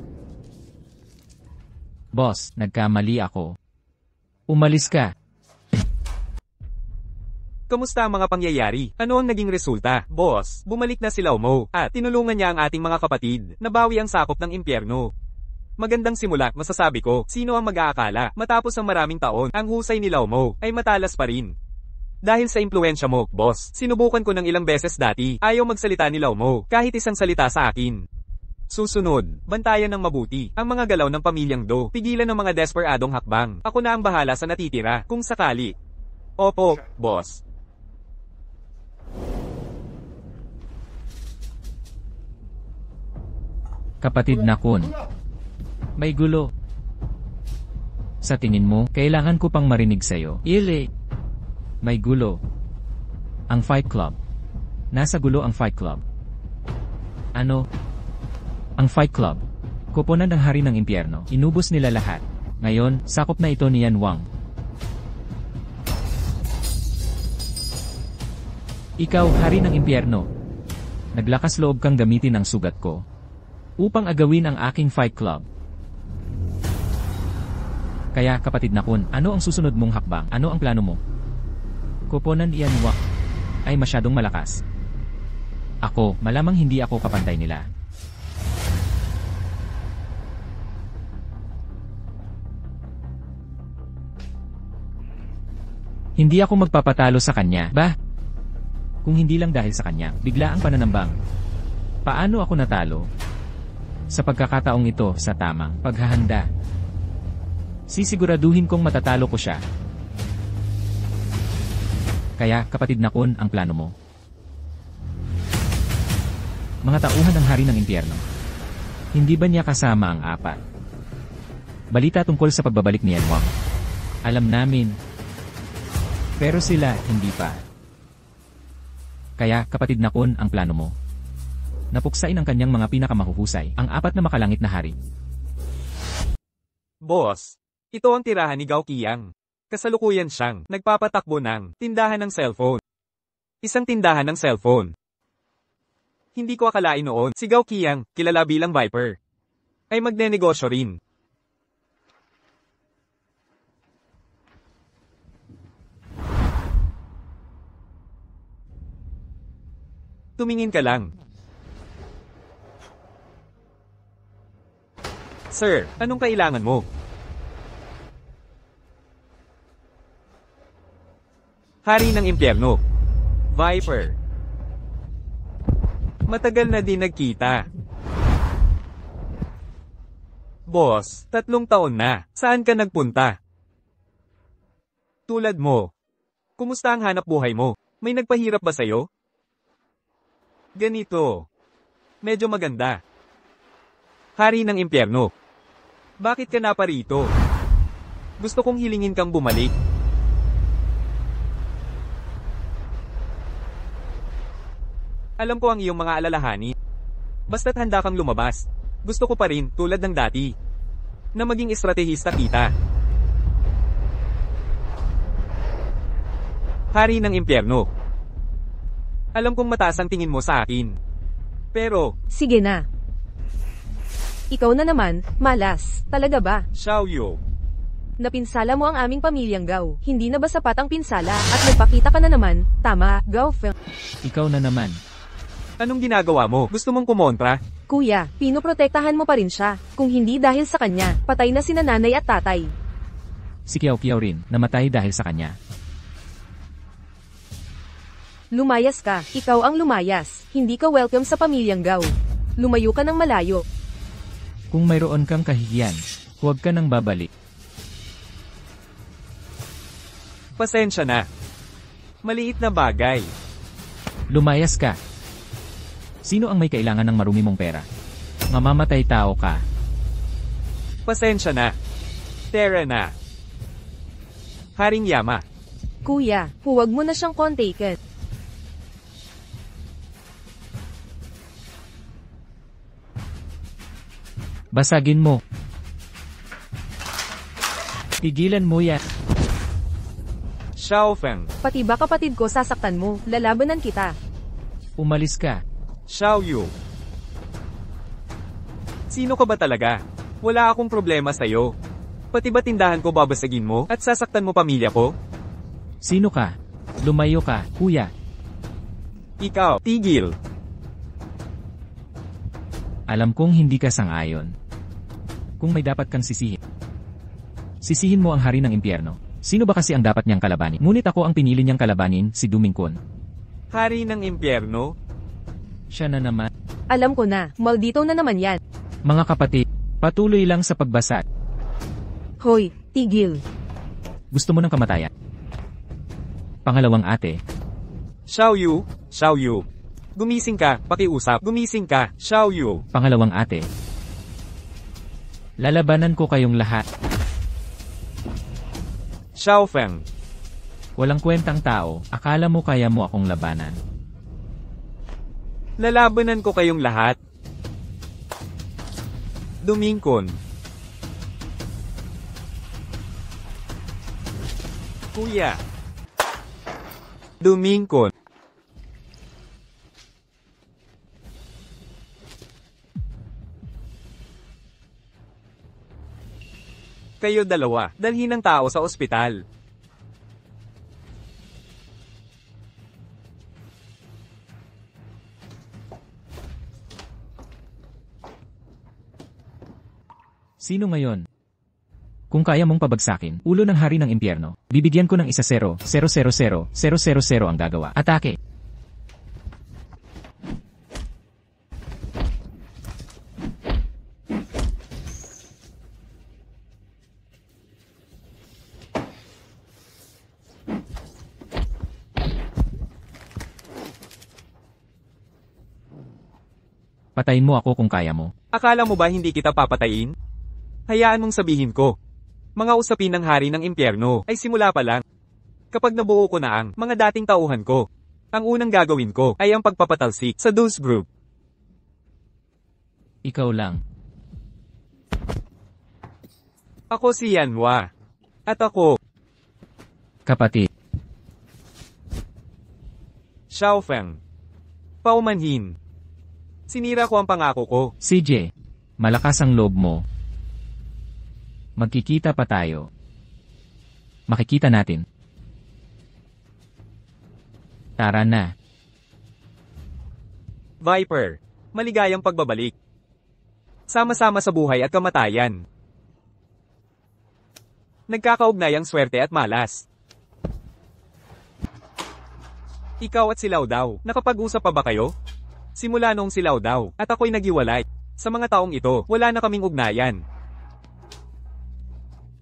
Boss, nagkamali ako. Umalis ka. Kamusta ang mga pangyayari? Ano ang naging resulta? Boss, bumalik na si Laumo, at tinulungan niya ang ating mga kapatid, nabawi ang sakop ng impyerno. Magandang simula, masasabi ko, sino ang mag-aakala, matapos ang maraming taon, ang husay ni Laumo, ay matalas pa rin. Dahil sa impluensya mo, boss, sinubukan ko ng ilang beses dati, ayaw magsalita ni Laumo, kahit isang salita sa akin. Susunod, bantayan ng mabuti, ang mga galaw ng pamilyang Do, pigilan ng mga desperadong hakbang, ako na ang bahala sa natitira, kung sakali. Opo, boss. Kapatid na Kun. May gulo. Sa tingin mo, kailangan ko pang marinig sa'yo. Ili. May gulo. Ang Fight Club. Nasa gulo ang Fight Club. Ano? Ang Fight Club. Koponan ng hari ng impyerno. Inubos nila lahat. Ngayon, sakop na ito ni Yan Wang. Ikaw, hari ng impyerno. Naglakas loob kang gamitin ang sugat ko upang agawin ang aking Fight Club. Kaya, kapatid na Kun, ano ang susunod mong hakbang? Ano ang plano mo? Koponan Yan Wang ay masyadong malakas. Ako, malamang hindi ako kapantay nila. Hindi ako magpapatalo sa kanya, ba? Kung hindi lang dahil sa kanya, bigla ang pananambang. Paano ako natalo? Sa pagkakataong ito, sa tamang paghahanda. Sisiguraduhin kong matatalo ko siya. Kaya, kapatid na Kun, ang plano mo. Mga tauhan ng hari ng impyerno. Hindi ba niya kasama ang apat? Balita tungkol sa pagbabalik ni Yan Wang. Alam namin. Pero sila, hindi pa. Kaya, kapatid na Kun, ang plano mo. Napuksain ang kanyang mga pinakamahuhusay, ang apat na makalangit na hari. Boss, ito ang tirahan ni Gao Qiang. Kasalukuyan siyang nagpapatakbo ng tindahan ng cellphone. Isang tindahan ng cellphone. Hindi ko akalain noon, si Gao Qiang, kilala bilang Viper, ay magnenegosyo rin. Tumingin ka lang. Sir, anong kailangan mo? Hari ng impyerno. Viper. Matagal na din nagkita. Boss, 3 taon na. Saan ka nagpunta? Tulad mo. Kumusta ang hanap buhay mo? May nagpahirap ba sa'yo? Ganito. Medyo maganda. Hari ng impyerno. Bakit ka na pa rito? Gusto kong hilingin kang bumalik. Alam ko ang iyong mga alalahanin. Basta't handa kang lumabas. Gusto ko pa rin, tulad ng dati, na maging estratehista kita. Hari ng impyerno. Alam kong mataas ang tingin mo sa akin. Pero, Sige na. Ikaw na naman, malas. Talaga ba? Xiaoyu, Napinsala mo ang aming pamilyang Gao. Hindi na ba sapat ang pinsala at nagpakita ka na naman? Tama, Gao Feng. Ikaw na naman. anong ginagawa mo? Gusto mong kumontra? Kuya, pinoprotektahan mo pa rin siya. Kung hindi dahil sa kanya, patay na sina nanay at tatay. Si Kiao Kiao rin, namatay dahil sa kanya. Lumayas ka. Ikaw ang lumayas. Hindi ka welcome sa pamilyang Gao. Lumayo ka ng malayo. Kung mayroon kang kahihiyan, huwag ka nang babalik. Pasensya na. Maliit na bagay. Lumayas ka. Sino ang may kailangan ng marumi mong pera? Mamamatay tao ka. Pasensya na. Tara na. Haring Yama. Kuya, huwag mo na siyang kontaken. Basagin mo. Pigilan mo yan. Xiao Feng. Pati ba kapatid ko sasaktan mo? Lalabanan kita. Umalis ka. Xiao Yu. Si Sino ka ba talaga? Wala akong problema sa'yo. Pati ba tindahan ko babasagin mo at sasaktan mo pamilya ko? Sino ka? Lumayo ka, kuya. Ikaw, tigil. Alam kong hindi ka sang-ayon. Kung may dapat kang sisihin, sisihin mo ang hari ng impyerno. Sino ba kasi ang dapat niyang kalabanin? Ngunit ako ang pinili niyang kalabanin, si Dumingkon. Hari ng impyerno? Siya na naman. Alam ko na, maldito na naman yan. Mga kapatid, patuloy lang sa pagbasa. Hoy, tigil. Gusto mo ng kamatayan? Pangalawang ate. Xiao Yu, Xiao Yu. Gumising ka, pakiusap. Gumising ka, Xiao Yu. Pangalawang ate. Lalabanan ko kayong lahat. Xiao Feng. Walang kwentang tao, akala mo kaya mo akong labanan. Lalabanan ko kayong lahat. Dumingkon. Kuya. Dumingkon. Kayo dalawa, dalhin ng tao sa ospital. Sino ngayon? Kung kaya mong pabagsakin, ulo ng hari ng impyerno, bibigyan ko ng 1-0, 0-0-0, 0-0-0 ang gagawa. Atake! Patayin mo ako kung kaya mo. Akala mo ba hindi kita papatayin? Hayaan mong sabihin ko. Mga usapin ng hari ng impyerno ay simula pa lang. Kapag nabuo ko na ang mga dating tauhan ko, ang unang gagawin ko ay ang pagpapatalsik sa Deuce Group. Ikaw lang. Ako si Yanhua. At ako, Kapatid. Xiao Feng. Paumanhin. Sinira ko ang pangako ko. CJ, malakas ang loob mo. Magkikita pa tayo. Makikita natin. Tara na. Viper, maligayang pagbabalik. Sama-sama sa buhay at kamatayan. Nagkakaugnay ang swerte at malas. Ikaw at si Lao Dao, nakapag-usap pa ba kayo? Simula noong si Lao Dao at ako'y naghiwalay. Sa mga taong ito, wala na kaming ugnayan.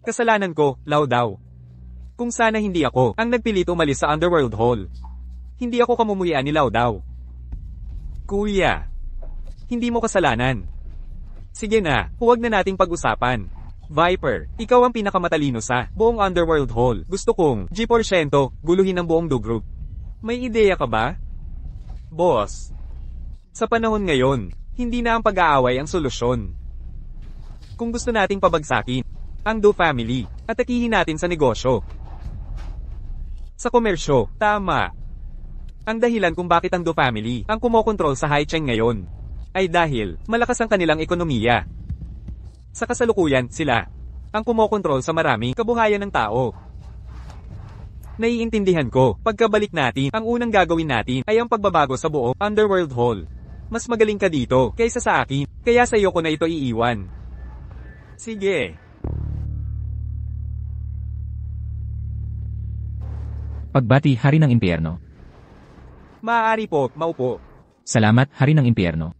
Kasalanan ko, Lao Dao. Kung sana hindi ako ang nagpilit umalis sa Underworld Hall. Hindi ako kamumuhian ni Lao Dao. Kuya, hindi mo kasalanan. Sige na, huwag na nating pag-usapan. Viper, ikaw ang pinakamatalino sa buong Underworld Hall. Gusto kong G% guluhin ang buong Do Group. May ideya ka ba? Boss, sa panahon ngayon, hindi na ang pag-aaway ang solusyon. Kung gusto nating pabagsakin ang Do Family, atakihin natin sa negosyo. Sa komersyo, tama. Ang dahilan kung bakit ang Do Family ang kumokontrol sa Haicheng ngayon, ay dahil malakas ang kanilang ekonomiya. Sa kasalukuyan, sila ang kumokontrol sa maraming kabuhayan ng tao. Naiintindihan ko, pagkabalik natin, ang unang gagawin natin ay ang pagbabago sa buong Underworld Hall. Mas magaling ka dito kaysa sa akin, kaya sa iyo ko na ito iiwan. Sige. Pagbati, hari ng impyerno. Maaari po, maupo. Salamat, hari ng impyerno.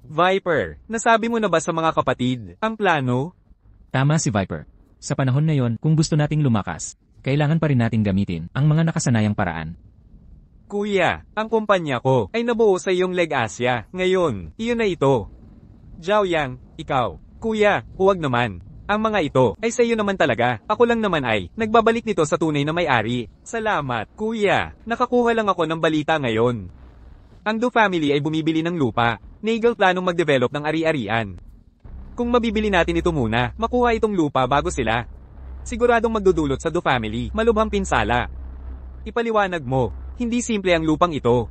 Viper, nasabi mo na ba sa mga kapatid ang plano? Tama si Viper. Sa panahon na yon, kung gusto nating lumakas, kailangan pa rin nating gamitin ang mga nakasanayang paraan. Kuya, ang kumpanya ko ay nabuo sa iyong Leg Asia. Ngayon, iyon na ito. Zhao Yang, ikaw. Kuya, huwag naman. Ang mga ito ay sa iyo naman talaga. Ako lang naman ay nagbabalik nito sa tunay na may-ari. Salamat, kuya. Nakakuha lang ako ng balita ngayon. Ang Do Family ay bumibili ng lupa. Nagel planong mag-develop ng ari-arian. Kung mabibili natin ito muna, makuha itong lupa bago sila. Siguradong magdudulot sa Do Family malubhang pinsala. Ipaliwanag mo, hindi simple ang lupang ito.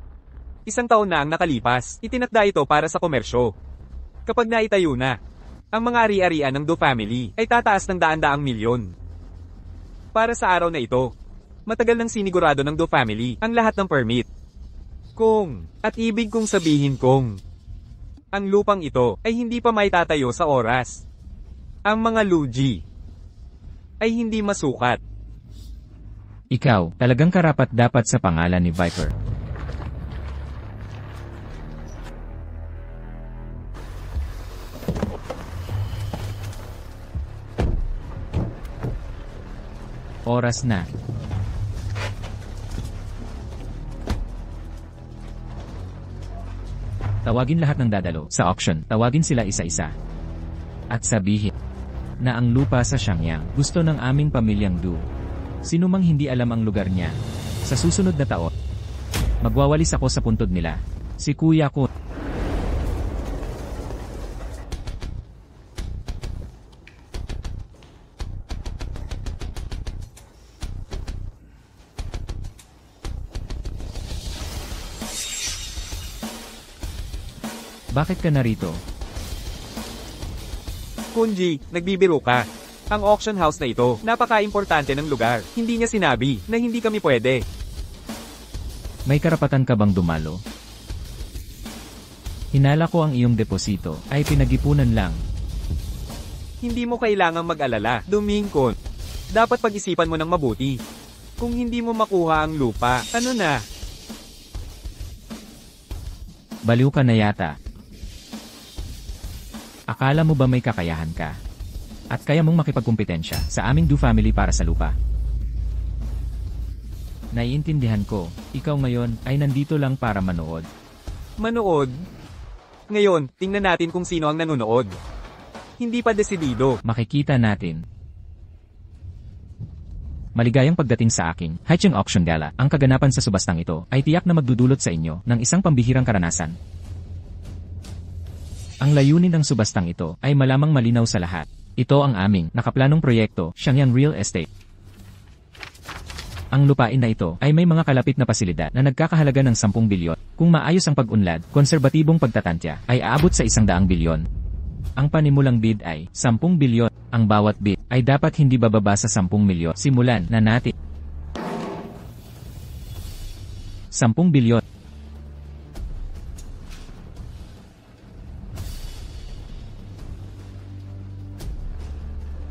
1 taon na ang nakalipas, itinakda ito para sa komersyo. Kapag naitayo na, ang mga ari-arian ng Do family ay tataas ng daan-daang milyon. Para sa araw na ito, matagal nang sinigurado ng Do family ang lahat ng permit. At ibig kong sabihin ang lupang ito ay hindi pa maitatayo sa oras. Ang mga lugi ay hindi masukat. Ikaw, talagang karapat dapat sa pangalan ni Viper. Oras na. Tawagin lahat ng dadalo sa auction. Tawagin sila isa-isa. At sabihin na ang lupa sa Xiangyang gusto ng aming pamilyang Du. Sino mang hindi alam ang lugar niya. Sa susunod na taon, magwawalis ako sa puntod nila. Si kuya ko. Bakit ka narito? Kunji, nagbibiro ka. Ang auction house na ito, napaka-importante ng lugar. Hindi niya sinabi na hindi kami pwede. May karapatan ka bang dumalo? Hinala ko ang iyong deposito ay pinag-ipunan lang. Hindi mo kailangang mag-alala, Domingo. Dapat pag-isipan mo ng mabuti. Kung hindi mo makuha ang lupa, ano na? Baliw ka na yata. Akala mo ba may kakayahan ka? At kaya mong makipagkumpetensya sa aming Do family para sa lupa? Naiintindihan ko, ikaw ngayon ay nandito lang para manood. Manood? Ngayon, tingnan natin kung sino ang nanonood. Hindi pa desidido. Makikita natin. Maligayang pagdating sa aking Haicheng Auction Gala. Ang kaganapan sa subastang ito ay tiyak na magdudulot sa inyo ng isang pambihirang karanasan. Ang layunin ng subastang ito ay malamang malinaw sa lahat. Ito ang aming nakaplanong proyekto, Xiangyang Real Estate. Ang lupain na ito ay may mga kalapit na pasilidad na nagkakahalaga ng 10 bilyon. Kung maayos ang pag-unlad, konserbatibong pagtatantya ay aabot sa 100 bilyon. Ang panimulang bid ay 10 bilyon. Ang bawat bid ay dapat hindi bababa sa 10 milyon. Simulan na natin. 10 bilyon.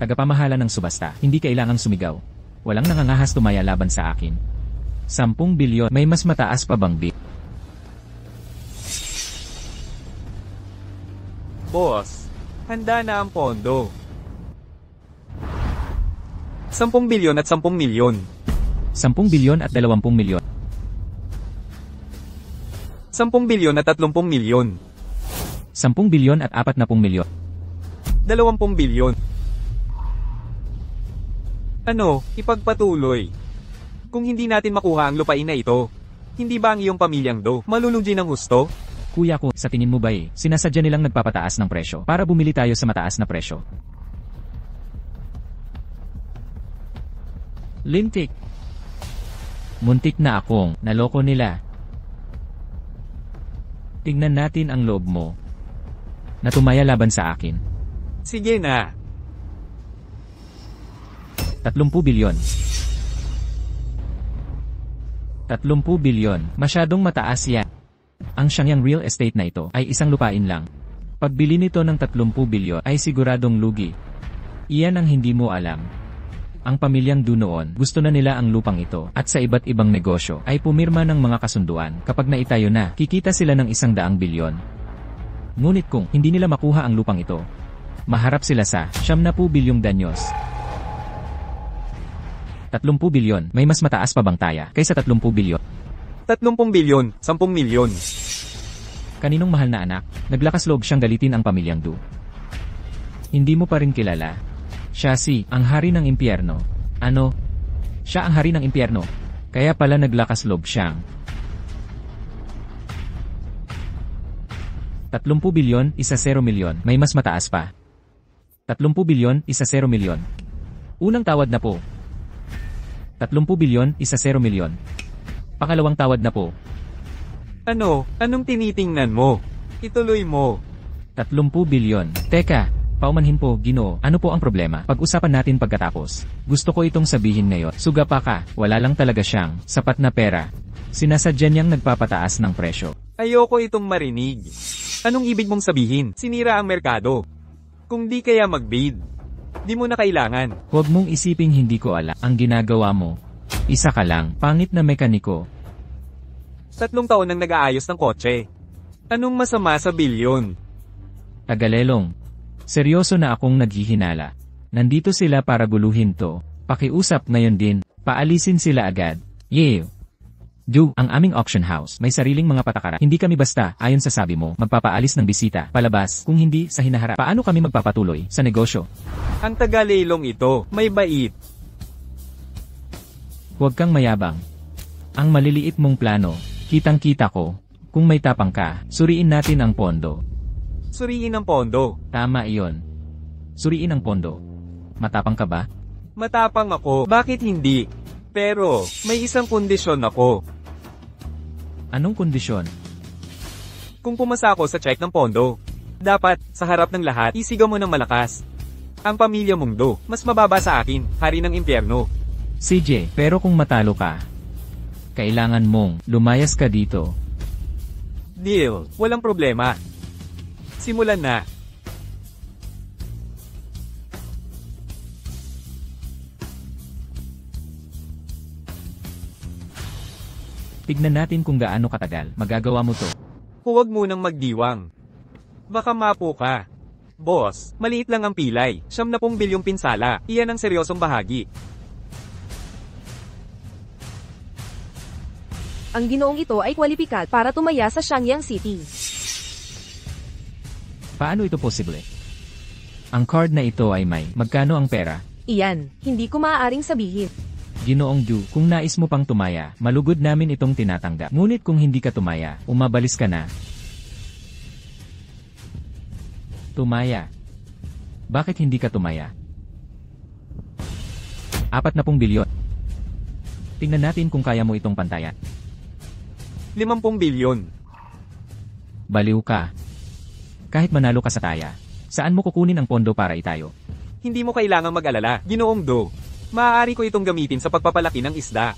Tagapamahala ng subasta, hindi kailangang sumigaw. Walang nangangahas tumaya laban sa akin. 10 bilyon, may mas mataas pa bang bid? Boss, handa na ang pondo. 10 bilyon at 10 milyon. 10 bilyon at 20 milyon. 10 bilyon at 30 milyon. 10 bilyon at 40 milyon. 20 bilyon. Ano, ipagpatuloy. Kung hindi natin makuha ang lupain na ito, hindi ba ang iyong pamilyang Do malulugi ng husto? Kuya ko, sa tingin mo ba sinasadya nilang nagpapataas ng presyo para bumili tayo sa mataas na presyo? Lintik. Muntik na akong naloko nila. Tingnan natin ang loob mo na tumaya laban sa akin. Sige na. 30 bilyon. 30 bilyon, masyadong mataas yan. Ang Xiangyang Real Estate na ito ay isang lupain lang. Pagbili nito ng 30 bilyon ay siguradong lugi. Iyan ang hindi mo alam. Ang pamilyang Du noon, gusto na nila ang lupang ito at sa iba't ibang negosyo ay pumirma ng mga kasunduan. Kapag naitayo na, kikita sila ng 100 bilyon. Ngunit kung hindi nila makuha ang lupang ito, maharap sila sa 70 bilyong danyos. 30 bilyon, may mas mataas pa bang taya kaysa 30 bilyon? 30 bilyon, 10 milyon. Kaninong mahal na anak, naglakas loob siyang galitin ang pamilyang Du. Hindi mo pa rin kilala. Siya ang hari ng impyerno. Ano? Siya ang hari ng impyerno. Kaya pala naglakas loob siyang 30 bilyon, 10 milyon, may mas mataas pa. 30 bilyon, 10 milyon. Unang tawad na po. 30 bilyon, 10 milyon. Pangalawang tawad na po. Ano? Anong tinitingnan mo? Ituloy mo. 30 bilyon. Teka, paumanhin po, Ginoo. Ano po ang problema? Pag-usapan natin pagkatapos. Gusto ko itong sabihin ngayon. Suga pa ka, wala lang talaga siyang sapat na pera. Sinasadya niyang nagpapataas ng presyo. Ayoko itong marinig. Anong ibig mong sabihin? Sinira ang merkado. Kung di kaya mag-bid, di mo na kailangan. Huwag mong isiping hindi ko alam ang ginagawa mo. Isa ka lang, pangit na mekaniko. 3 taon nang nag-aayos ng kotse. Anong masama sa bilyon? Tagalelong. Seryoso na akong naghihinala. Nandito sila para guluhin to. Pakiusap ngayon din, paalisin sila agad. Yeah. Ju, ang aming auction house, may sariling mga patakaran. Hindi kami basta, ayon sa sabi mo, magpapaalis ng bisita, palabas, kung hindi, sa hinaharap. Paano kami magpapatuloy sa negosyo? Ang tagalelong ito, may bait. Huwag kang mayabang. Ang maliliit mong plano, kitang-kita ko. Kung may tapang ka, suriin natin ang pondo. Suriin ang pondo. Tama iyon. Suriin ang pondo. Matapang ka ba? Matapang ako. Bakit hindi? Pero, may isang kondisyon ako. Anong kondisyon? Kung pumasa ako sa check ng pondo, dapat, sa harap ng lahat, isigaw mo ng malakas. Ang pamilya mong Do, mas mababa sa akin, hari ng impyerno. CJ, pero kung matalo ka, kailangan mong lumayas ka dito. Deal, walang problema. Simulan na. Tignan natin kung gaano katagal magagawa mo to. Huwag munang magdiwang. Baka mapo ka. Boss, maliit lang ang pilay. 70 bilyong pinsala. Iyan ang seryosong bahagi. Ang ginoong ito ay kwalipikat para tumaya sa Shangyang City. Paano ito posible? Ang card na ito ay may magkano ang pera? Iyan, hindi ko maaaring sabihin. Ginoong Ju, kung nais mo pang tumaya, malugod namin itong tinatanggap. Ngunit kung hindi ka tumaya, umabalis ka na. Tumaya. Bakit hindi ka tumaya? 40 bilyon. Tingnan natin kung kaya mo itong pantayan. 50 bilyon. Baliw ka. Kahit manalo ka sa taya, saan mo kukunin ang pondo para itayo? Hindi mo kailangang mag-alala, Ginoong Do. Maaari ko itong gamitin sa pagpapalaki ng isda.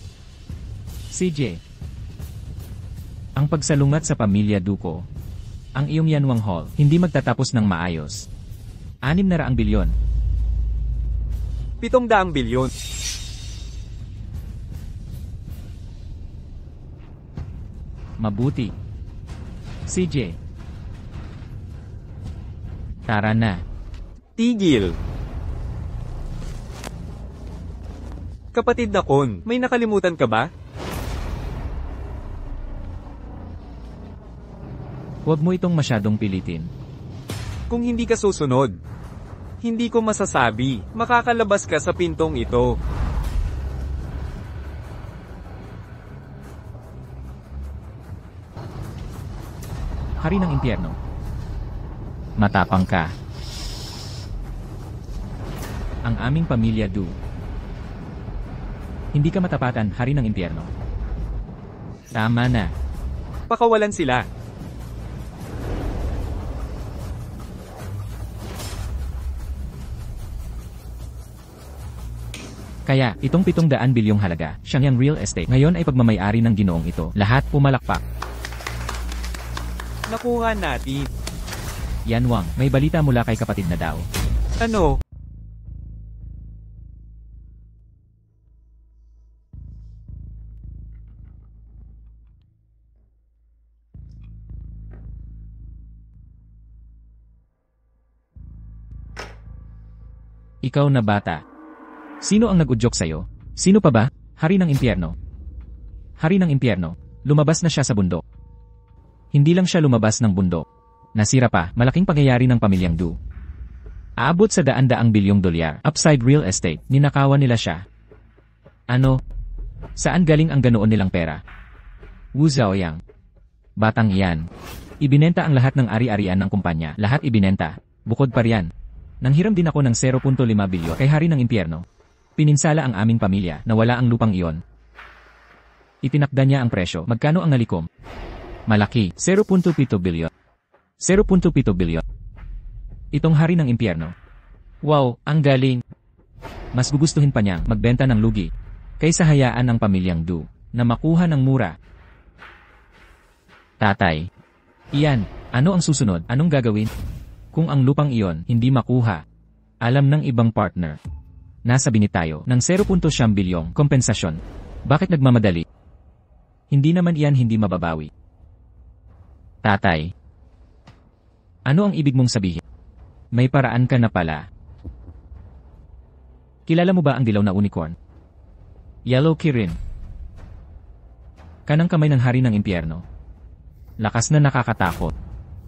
CJ. Ang pagsalungat sa pamilya Duko. Ang iyong Yanwang Hall, hindi magtatapos ng maayos. 600 bilyon. 700 bilyon. Mabuti. CJ. Tara na. Tigil. Kapatid na Kon, may nakalimutan ka ba? Huwag mo itong masyadong pilitin. Kung hindi ka susunod, hindi ko masasabi, makakalabas ka sa pintong ito. Hari ng impyerno. Matapang ka. Ang aming pamilya Du. Hindi ka matapatan, hari ng impyerno. Tama na. Pakawalan sila. Kaya, itong 700 bilyong halaga, Shangyang Real Estate, ngayon ay pagmamayari ng ginoong ito. Lahat pumalakpak. Nakuha natin. Yanwang, may balita mula kay kapatid na daw. Ano? Ikaw na bata. Sino ang nag-udyok sa'yo? Sino pa ba? Hari ng impyerno. Hari ng impyerno. Lumabas na siya sa bundok. Hindi lang siya lumabas ng bundok. Nasira pa, malaking pangyayari ng pamilyang Du. Aabot sa daan-daang bilyong dolyar. Upside real estate, ninakawan nila siya. Ano? Saan galing ang ganoon nilang pera? Wu Zhaoyang. Batang iyan. Ibinenta ang lahat ng ari-arian ng kumpanya. Lahat ibinenta. Bukod pa riyan. Nanghiram din ako ng 0.5 bilyon kay hari ng impyerno. Pininsala ang aming pamilya na wala ang lupang iyon. Itinakda niya ang presyo. Magkano ang nalikom? Malaki, 0.7 bilyon. 0.7 bilyon. Itong hari ng impyerno. Wow, ang galing. Mas gugustuhin pa niyang magbenta ng lugi kaysa hayaan ang pamilyang Du na makuha ng mura. Tatay. Iyan, ano ang susunod? Anong gagawin? Kung ang lupang iyon hindi makuha, alam ng ibang partner. Nasabi ni tayo ng 0.7 bilyong kompensasyon. Bakit nagmamadali? Hindi naman iyan hindi mababawi. Tatay. Ano ang ibig mong sabihin? May paraan ka na pala. Kilala mo ba ang dilaw na unicorn? Yellow Kirin. Kanang kamay ng hari ng impyerno. Lakas na nakakatakot.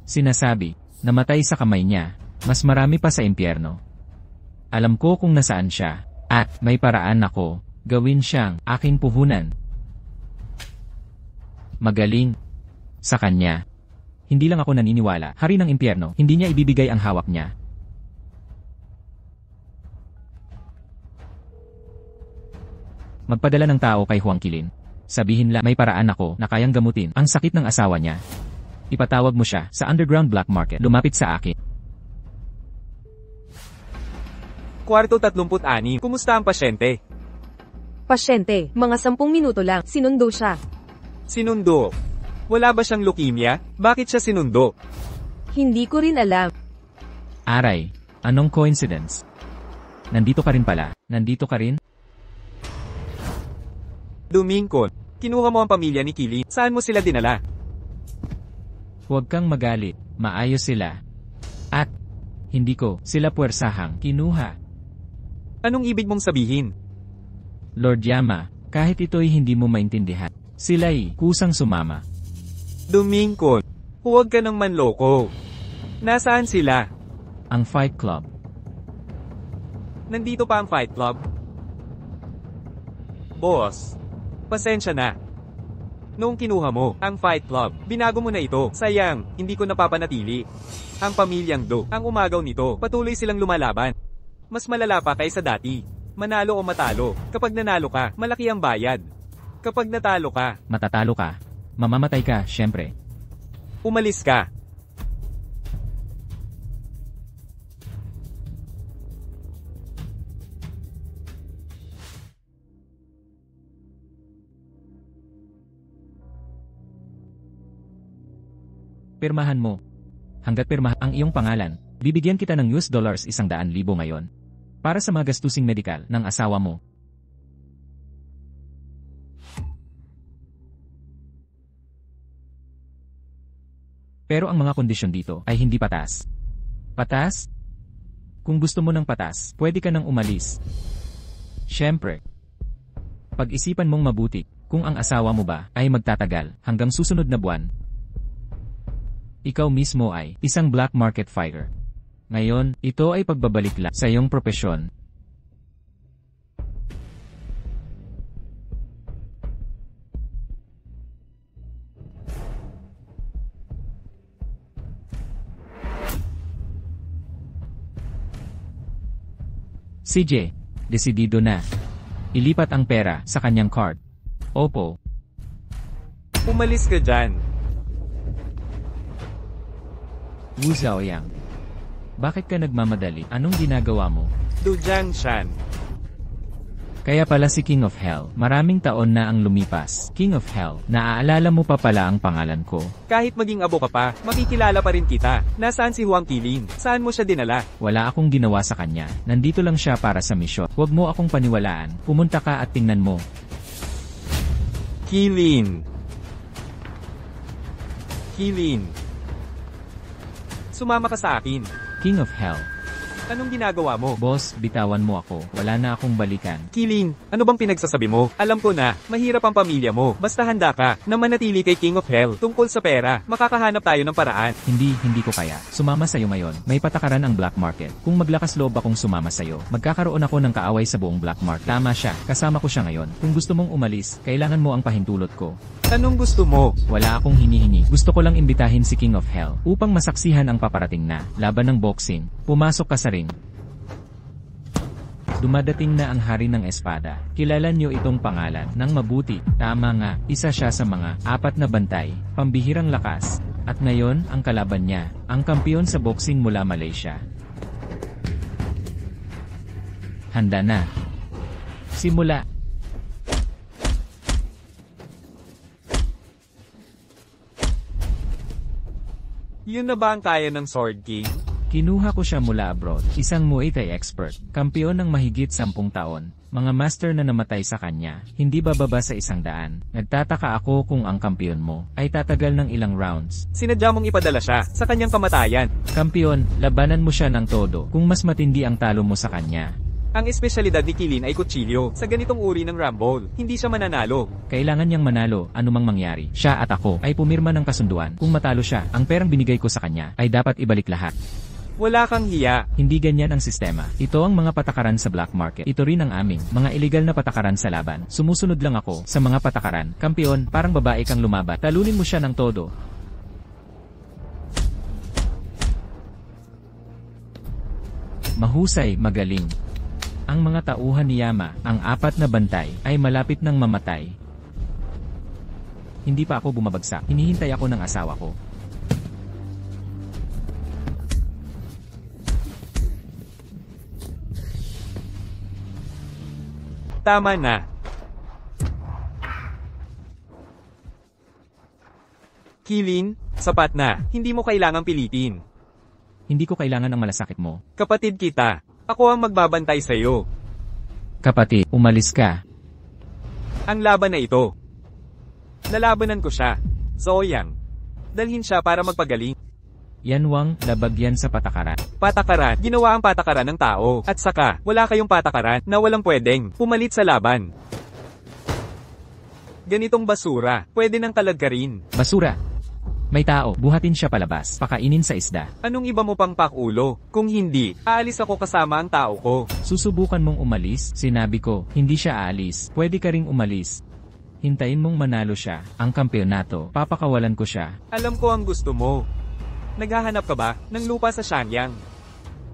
Sinasabi, namatay sa kamay niya, mas marami pa sa impyerno. Alam ko kung nasaan siya, at may paraan ako, gawin siyang aking puhunan. Magaling. Sa kanya. Hindi lang ako naniniwala, hari ng impyerno, hindi niya ibibigay ang hawak niya. Magpadala ng tao kay Huang Qilin. Sabihin lang, may paraan ako na kayang gamutin ang sakit ng asawa niya. Ipatawag mo siya sa underground black market. Lumapit sa akin. Kwarto 36. Kumusta ang pasyente? Pasyente, mga 10 minuto lang, sinundo siya. Sinundo. Wala ba siyang leukemia? Bakit siya sinundo? Hindi ko rin alam. Aray, anong coincidence? Nandito ka rin pala. Nandito ka rin? Dumingkon, kinuha mo ang pamilya ni Qilin. Saan mo sila dinala? Huwag kang magalit. Maayos sila. At, hindi ko sila puwersahang kinuha. Anong ibig mong sabihin? Lord Yama, kahit ito'y hindi mo maintindihan, sila'y kusang sumama. Dumingkon, huwag ka nang manloko. Nasaan sila? Ang Fight Club. Nandito pa ang Fight Club? Boss, pasensya na. Noong kinuha mo ang Fight Club, binago mo na ito. Sayang, hindi ko napapanatili. Ang pamilyang Do, ang umagaw nito, patuloy silang lumalaban. Mas malala pa kaysa dati. Manalo o matalo. Kapag nanalo ka, malaki ang bayad. Kapag natalo ka, Matatalo ka. Mamamatay ka, syempre. umalis ka. Pirmahan mo. Hanggat pirmahan ang iyong pangalan, bibigyan kita ng $100,000 ngayon. Para sa mga gastusing medikal ng asawa mo. Pero ang mga kondisyon dito ay hindi patas. Patas? Kung gusto mo ng patas, pwede ka nang umalis. Siyempre. Pag-isipan mong mabuti kung ang asawa mo ba ay magtatagal hanggang susunod na buwan. Ikaw mismo ay isang black market fighter. Ngayon, ito ay pagbabalik lang sa iyong propesyon. CJ, desidido na. Ilipat ang pera sa kanyang card. Opo. Umalis ka dyan. Wu Xiaoyang. Bakit ka nagmamadali? Anong ginagawa mo? Du Jiangshan. Kaya pala si King of Hell. Maraming taon na ang lumipas. King of Hell, naaalala mo pa pala ang pangalan ko. Kahit maging abo ka pa, makikilala pa rin kita. Nasaan si Huang Qilin? Saan mo siya dinala? Wala akong ginawa sa kanya. Nandito lang siya para sa misyon. Huwag mo akong paniwalaan. Pumunta ka at tingnan mo. Qilin. Qilin. Sumama ka sa akin. King of Hell. Anong ginagawa mo? Boss, bitawan mo ako. Wala na akong balikan. Qilin, ano bang pinagsasabi mo? Alam ko na, mahirap ang pamilya mo. Basta handa ka na manatili kay King of Hell. Tungkol sa pera, makakahanap tayo ng paraan. Hindi ko kaya. Sumama sa'yo ngayon. May patakaran ang black market. Kung maglakas loob akong sumama sa'yo, magkakaroon ako ng kaaway sa buong black market. Tama siya. Kasama ko siya ngayon. Kung gusto mong umalis, kailangan mo ang pahintulot ko. Anong gusto mo? Wala akong hinihingi. Gusto ko lang imbitahin si King of Hell upang masaksihan ang paparating na laban ng boxing. Pumasok ka sa ring. Dumadating na ang hari ng espada. Kilala niyo itong pangalan ng mabuti. Tama nga, isa siya sa mga 4 na bantay, pambihirang lakas. At ngayon, ang kalaban niya, ang kampiyon sa boxing mula Malaysia. Handa na. Simula. Yun na ba ang kaya ng Sword King? Kinuha ko siya mula abroad, isang Muay Thai expert, kampiyon ng mahigit 10 taon, mga master na namatay sa kanya, hindi bababa sa 100. Nagtataka ako kung ang kampiyon mo ay tatagal ng ilang rounds. Sinadya mong ipadala siya sa kanyang kamatayan. Kampiyon, labanan mo siya ng todo kung mas matindi ang talo mo sa kanya. Ang espesyalidad ni Kilin ay kutsilyo. Sa ganitong uri ng rumble, hindi siya mananalo. Kailangan niyang manalo, anumang mangyari. Siya at ako ay pumirma ng kasunduan. Kung matalo siya, ang perang binigay ko sa kanya ay dapat ibalik lahat. Wala kang hiya. Hindi ganyan ang sistema. Ito ang mga patakaran sa black market. Ito rin ang aming mga illegal na patakaran sa laban. Sumusunod lang ako sa mga patakaran. Kampiyon, parang babae kang lumaban. Talunin mo siya ng todo. Mahusay, magaling. Ang mga tauhan ni Yama, ang 4 na bantay, ay malapit ng mamatay. Hindi pa ako bumabagsak. Hinihintay ako ng asawa ko. Tama na. Kilin, sapat na. Hindi mo kailangang pilitin. Hindi ko kailangan ng malasakit mo. Kapatid kita. Ako ang magbabantay sa'yo. Kapatid, umalis ka. Ang laban na ito. Lalabanan ko siya. Zoyang. Dalhin siya para magpagaling. Yan Wang, labag yan sa patakaran. Patakaran. Ginawa ang patakaran ng tao. At saka, wala kayong patakaran na walang pwedeng pumalit sa laban. Ganitong basura, pwede nang talagkarin. Basura. May tao, buhatin siya palabas, pakainin sa isda. Anong iba mo pang pakulo? Kung hindi, aalis ako kasama ang tao ko. Susubukan mong umalis? Sinabi ko, hindi siya aalis. Pwede ka ring umalis. Hintayin mong manalo siya, ang kampeonato, papakawalan ko siya. Alam ko ang gusto mo. Naghahanap ka ba ng lupa sa Shenyang?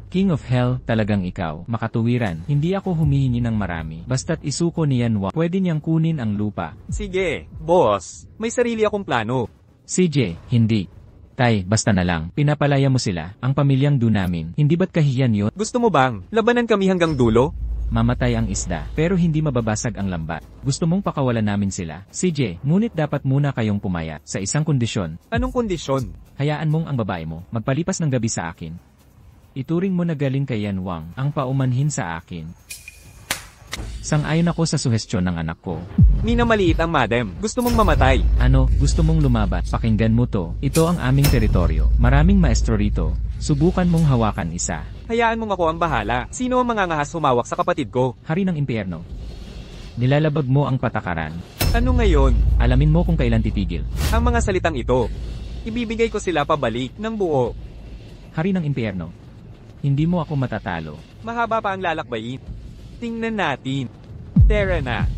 King of Hell, talagang ikaw, makatuwiran. Hindi ako humihingi ng marami. Basta't isuko ni Yan Wang, pwede niyang kunin ang lupa. Sige, boss. May sarili akong plano. CJ, hindi. Tay, basta na lang. Pinapalaya mo sila, ang pamilyang do namin. Hindi ba't kahiyan yun? Gusto mo bang labanan kami hanggang dulo? Mamatay ang isda, pero hindi mababasag ang lambat. Gusto mong pakawalan namin sila. CJ, ngunit dapat muna kayong pumaya sa isang kondisyon. Anong kondisyon? Hayaan mong ang babae mo magpalipas ng gabi sa akin. Ituring mo na galing kay Yan Wang ang paumanhin sa akin. Sang-ayon ako sa suhestyon ng anak ko. Minamaliit ang madam. Gusto mong mamatay. Ano, gusto mong lumaban? Pakinggan mo to. Ito ang aming teritoryo. Maraming maestro rito. Subukan mong hawakan isa. Hayaan mong ako ang bahala. Sino ang mangangahas humawak sa kapatid ko? Hari ng impyerno. Nilalabag mo ang patakaran. Ano ngayon? Alamin mo kung kailan titigil. Ang mga salitang ito. Ibibigay ko sila pabalik ng buo. Hari ng impyerno. Hindi mo ako matatalo. Mahaba pa ang lalakbayin. Tingnan natin. Tara na.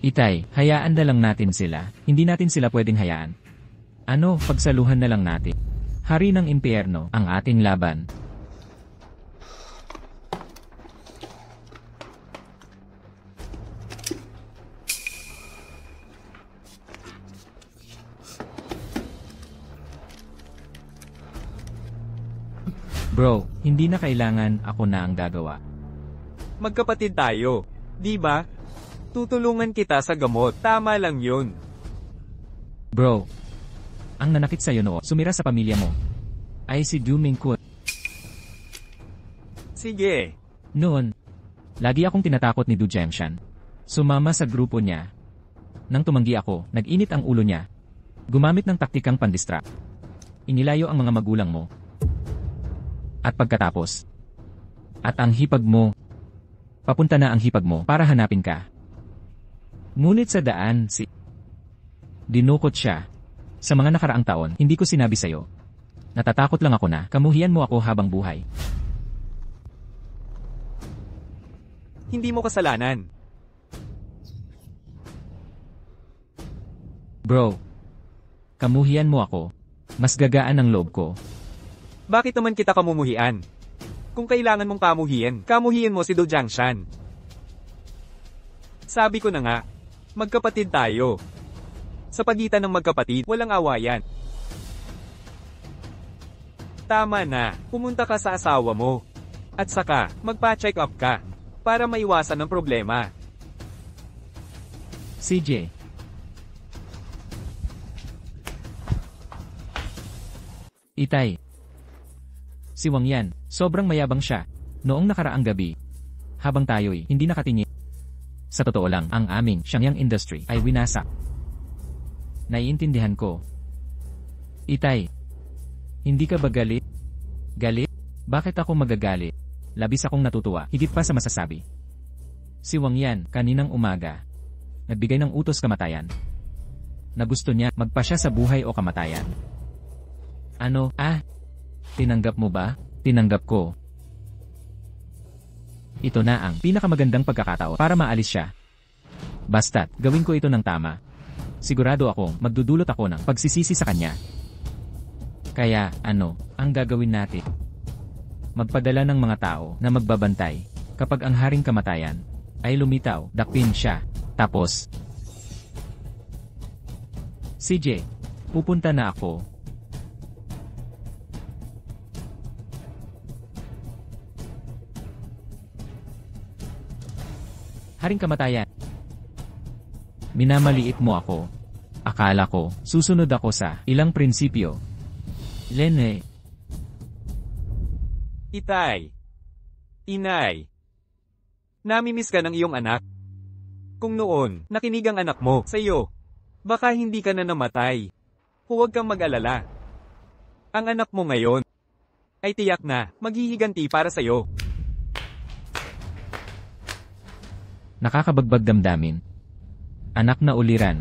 Itay, hayaan na lang natin sila. Hindi natin sila pwedeng hayaan. Ano, pagsaluhan na lang natin. Hari ng impyerno, ang ating laban. Bro, hindi na kailangan ako na ang gagawa. Magkapatid tayo. Di ba? Tutulungan kita sa gamot. Tama lang yun. Bro, ang nanakit sa'yo noo, sumira sa pamilya mo, ay si Du Mingkut. Sige. Noon, lagi akong tinatakot ni Du Jiangshan. Sumama sa grupo niya. Nang tumanggi ako, nag-init ang ulo niya. Gumamit ng taktikang pandistract. Inilayo ang mga magulang mo. At pagkatapos, at ang hipag mo, papunta na ang hipag mo para hanapin ka. Ngunit sa daan, dinukot siya. Sa mga nakaraang taon, hindi ko sinabi sa'yo. Natatakot lang ako na kamuhian mo ako habang buhay. Hindi mo kasalanan. Bro, kamuhian mo ako. Mas gagaan ang loob ko. Bakit naman kita kamumuhian? Kung kailangan mong kamuhian mo si Do Jiangshan. Sabi ko na nga, magkapatid tayo. Sa pagitan ng magkapatid, walang awayan. Tama na, pumunta ka sa asawa mo. At saka, magpa-check up ka, para maiwasan ang problema. CJ. Itay. Si Wang Yan, sobrang mayabang siya. Noong nakaraang gabi, habang tayo'y hindi nakatingin. Sa totoo lang, ang aming Shangyang industry ay winasak. Naiintindihan ko. Itay. Hindi ka ba galit? Galit? Bakit ako magagalit? Labis akong natutuwa, higit pa sa masasabi. Si Wang Yan, kaninang umaga, nagbigay ng utos kamatayan. Na gusto niya magpasya sa buhay o kamatayan. Ano? Tinanggap mo ba? Tinanggap ko. Ito na ang pinakamagandang pagkakataon para maalis siya. Basta't, gawin ko ito ng tama. Sigurado akong magdudulot ako ng pagsisisi sa kanya. Kaya, ano, ang gagawin natin? Magpadala ng mga tao na magbabantay. Kapag ang haring kamatayan ay lumitaw, dakpin siya. Tapos, CJ, pupunta na ako. Haring kamatayan. Minamaliit mo ako. Akala ko, susunod ako sa ilang prinsipyo. Lene. Itay. Inay. Namimiss ka ng iyong anak. Kung noon, nakinig ang anak mo sa iyo, baka hindi ka na namatay. Huwag kang mag-alala. Ang anak mo ngayon ay tiyak na maghihiganti para sa iyo. Nakakabagbag damdamin. Anak na uliran.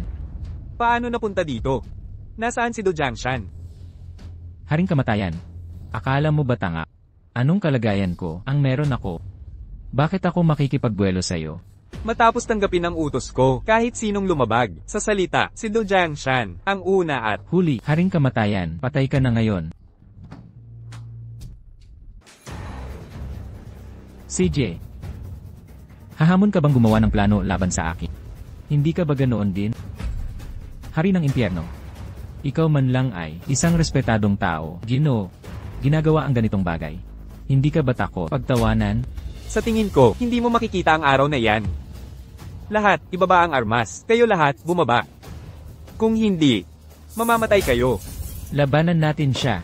Paano napunta dito? Nasaan si Do Jiangshan? Haring kamatayan. Akala mo ba tanga? Anong kalagayan ko ang meron ako? Bakit ako makikipagbuelo sa'yo? Matapos tanggapin ang utos ko, kahit sinong lumabag, sa salita, si Do Jiangshan, ang una at Huli, haring kamatayan, patay ka na ngayon. CJ. Hahamon ka bang gumawa ng plano laban sa akin? Hindi ka ba ganoon din? Hari ng impyerno. Ikaw man lang ay isang respetadong tao, Ginoo. Ginagawa ang ganitong bagay. Hindi ka ba takot pagtawanan? sa tingin ko, hindi mo makikita ang araw na yan. Lahat, ibaba ang armas. Kayo lahat, bumaba. Kung hindi, mamamatay kayo. Labanan natin siya.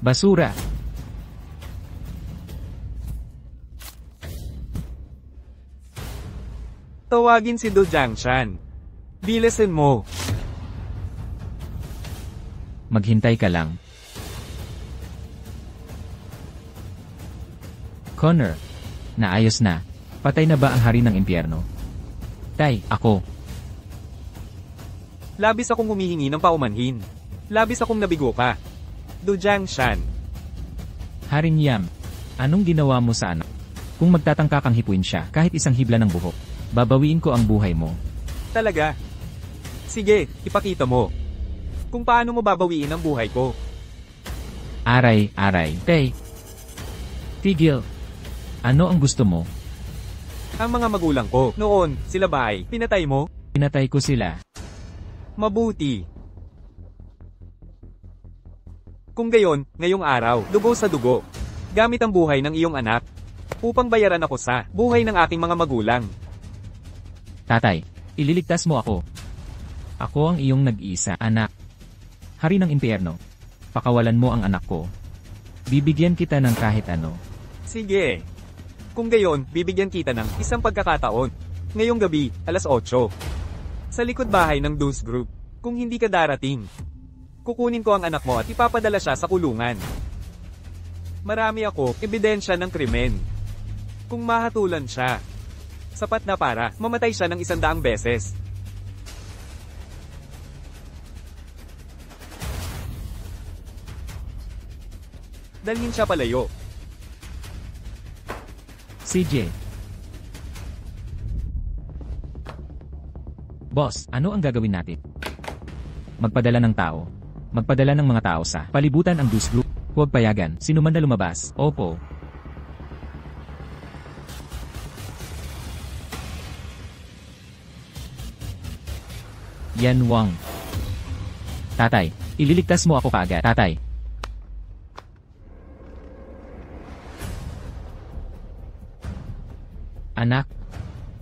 Basura. Tawagin si Do Jiangshan. Bilisan mo. Maghintay ka lang. Connor. Naayos na. Patay na ba ang hari ng impyerno? Tay, ako. Labis akong humihingi ng paumanhin. Labis akong nabigo ka. Do Jiangshan. Haring Yam. Anong ginawa mo sa anak? Kung magtatangka kang hipuin siya kahit isang hibla ng buhok, babawiin ko ang buhay mo. Talaga? Sige, ipakita mo. Kung paano mo babawiin ang buhay ko. Aray, aray. Tay. Tigil. Ano ang gusto mo? Ang mga magulang ko, noon, sila ba ay pinatay mo? Pinatay ko sila. Mabuti. Kung gayon, ngayong araw, dugo sa dugo. Gamit ang buhay ng iyong anak. Upang bayaran ako sa buhay ng aking mga magulang. Tatay, ililigtas mo ako. Ako ang iyong nag-iisa, anak. Hari ng impyerno. Pakawalan mo ang anak ko. Bibigyan kita ng kahit ano. Sige. Kung gayon, bibigyan kita ng isang pagkakataon. Ngayong gabi, alas 8. Sa likod bahay ng Deuce Group. Kung hindi ka darating, kukunin ko ang anak mo at ipapadala siya sa kulungan. Marami ako, ebidensya ng krimen. Kung mahatulan siya, sapat na para mamatay siya ng 100 beses. Dalhin siya palayo. CJ. Boss, ano ang gagawin natin? magpadala ng tao. Magpadala ng mga tao sa palibutan ang Dus Group. Huwag payagan, sino man na lumabas. Opo. Yan Wang. Tatay, ililigtas mo ako kaagad. Tatay. Anak,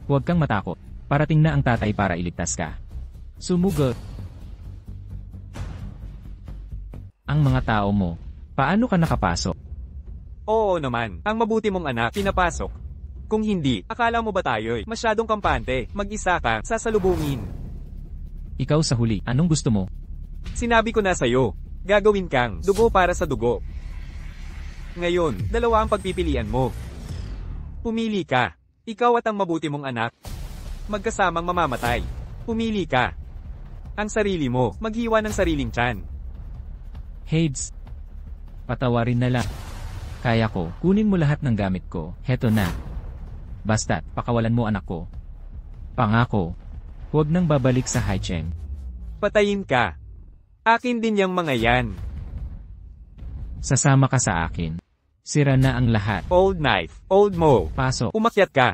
huwag kang matakot. Parating na ang tatay para iligtas ka. Sumugot. Ang mga tao mo, paano ka nakapasok? Oo naman, ang mabuti mong anak, pinapasok. Kung hindi, akala mo ba tayo'y masyadong kampante, mag-isa ka, sasalubungin. Ikaw sa huli, anong gusto mo? Sinabi ko na sa'yo, gagawin kang dugo para sa dugo. Ngayon, dalawa ang pagpipilian mo. Pumili ka. Ikaw at ang mabuti mong anak. Magkasamang mamamatay. Pumili ka. Ang sarili mo, maghiwa ng sariling tiyan. Hades. Patawarin na lang. Kaya ko, kunin mo lahat ng gamit ko, heto na. Basta't, pakawalan mo anak ko. Pangako. Huwag nang babalik sa Haicheng. Patayin ka. Akin din yang mga yan. Sasama ka sa akin. Sira na ang lahat. Old knife, old mo. Pasok. Umakyat ka.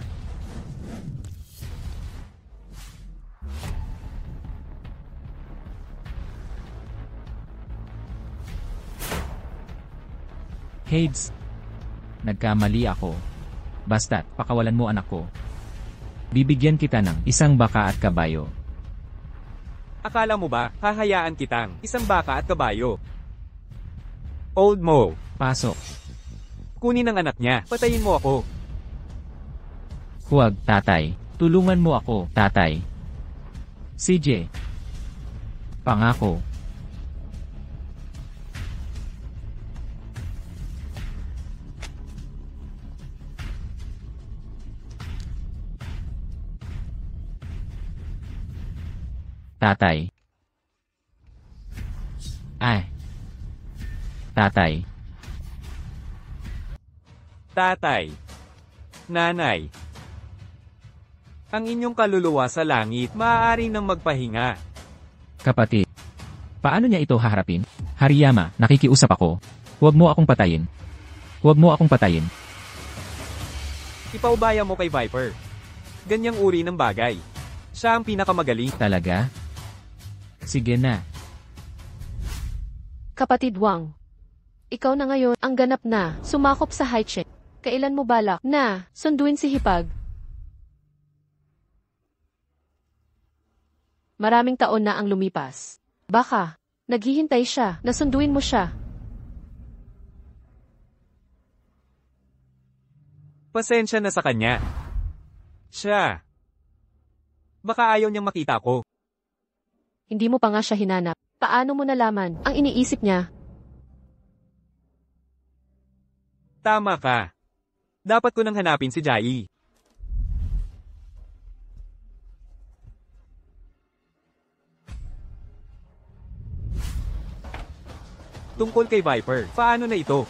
Hades. Nagkamali ako. Basta't, pakawalan mo anak ko. Bibigyan kita ng isang baka at kabayo. Akala mo ba, hahayaan kitang isang baka at kabayo? Old mo. Pasok. Kunin ang anak niya, patayin mo ako. Huwag, tatay. Tulungan mo ako, tatay. CJ. Pangako. Tatay. Ay. Tatay. Tatay. Nanay. Ang inyong kaluluwa sa langit, maaari nang magpahinga. Kapatid. Paano niya ito haharapin? Hariyama, nakikiusap ako. Huwag mo akong patayin. Huwag mo akong patayin. Ipaubaya mo kay Viper. Ganyang uri ng bagay. Siya ang pinakamagaling. Talaga? Sige na. Kapatid Wang. Ikaw na ngayon ang ganap na sumakop sa Haicheng. Kailan mo balak na sunduin si Hipag? Maraming taon na ang lumipas. Baka, naghihintay siya na sunduin mo siya. Pasensya na sa kanya. Siya. Baka ayaw niyang makita ko. Hindi mo pa nga siya hinanap. Paano mo nalaman ang iniisip niya? Tama ka. Dapat ko nang hanapin si Jai. Tungkol kay Viper, paano na ito?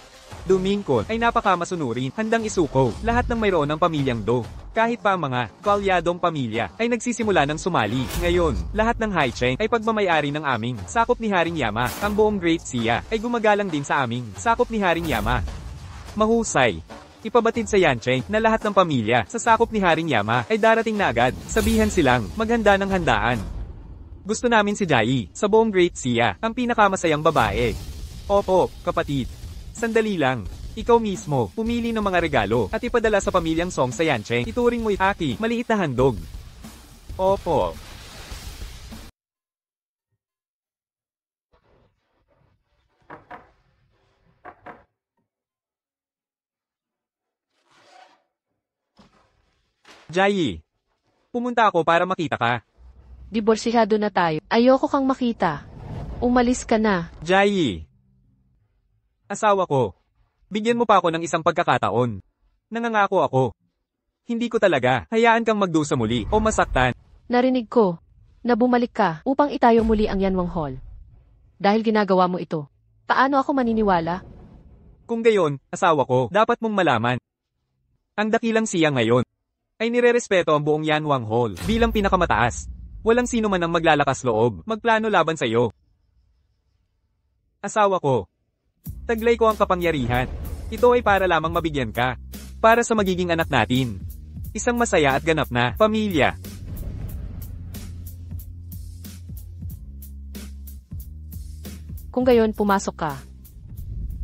Dumingkot ay napakamasunurin, handang isuko, lahat ng mayroon ng pamilyang Do. Kahit pa ang mga kalyadong pamilya ay nagsisimula ng sumali. Ngayon, lahat ng Haicheng ay pagmamayari ng aming sakop ni Haring Yama. Ang buong Great Xia ay gumagalang din sa aming sakop ni Haring Yama. Mahusay. Ipabatid sa Yancheng na lahat ng pamilya sa sakop ni Haring Yama ay darating na agad. Sabihan silang maghanda ng handaan. Gusto namin si Jai sa buong Great Xia, ang pinakamasayang babae. Opo, kapatid. Sandali lang. Ikaw mismo, pumili ng mga regalo at ipadala sa pamilyang Song sa Yancheng. Ituring mo'y aki, maliit na handog. Opo. Jai. Pumunta ako para makita ka. Diborsihado na tayo. Ayoko kang makita. Umalis ka na. Jai. Asawa ko. Bigyan mo pa ako ng isang pagkakataon. Nangangako ako. Hindi ko talaga hayaan kang magdusa muli o masaktan. Narinig ko na bumalik ka upang itayo muli ang Yanwang Hall. Dahil ginagawa mo ito, paano ako maniniwala? Kung gayon, asawa ko, dapat mong malaman. Ang dakilang siya ngayon ay nirerespeto ang buong Yanwang Hall bilang pinakamataas. Walang sino man ang maglalakas loob, magplano laban sa iyo. Asawa ko. Taglay ko ang kapangyarihan. Ito ay para lamang mabigyan ka. Para sa magiging anak natin. Isang masaya at ganap na pamilya. Kung gayon, pumasok ka.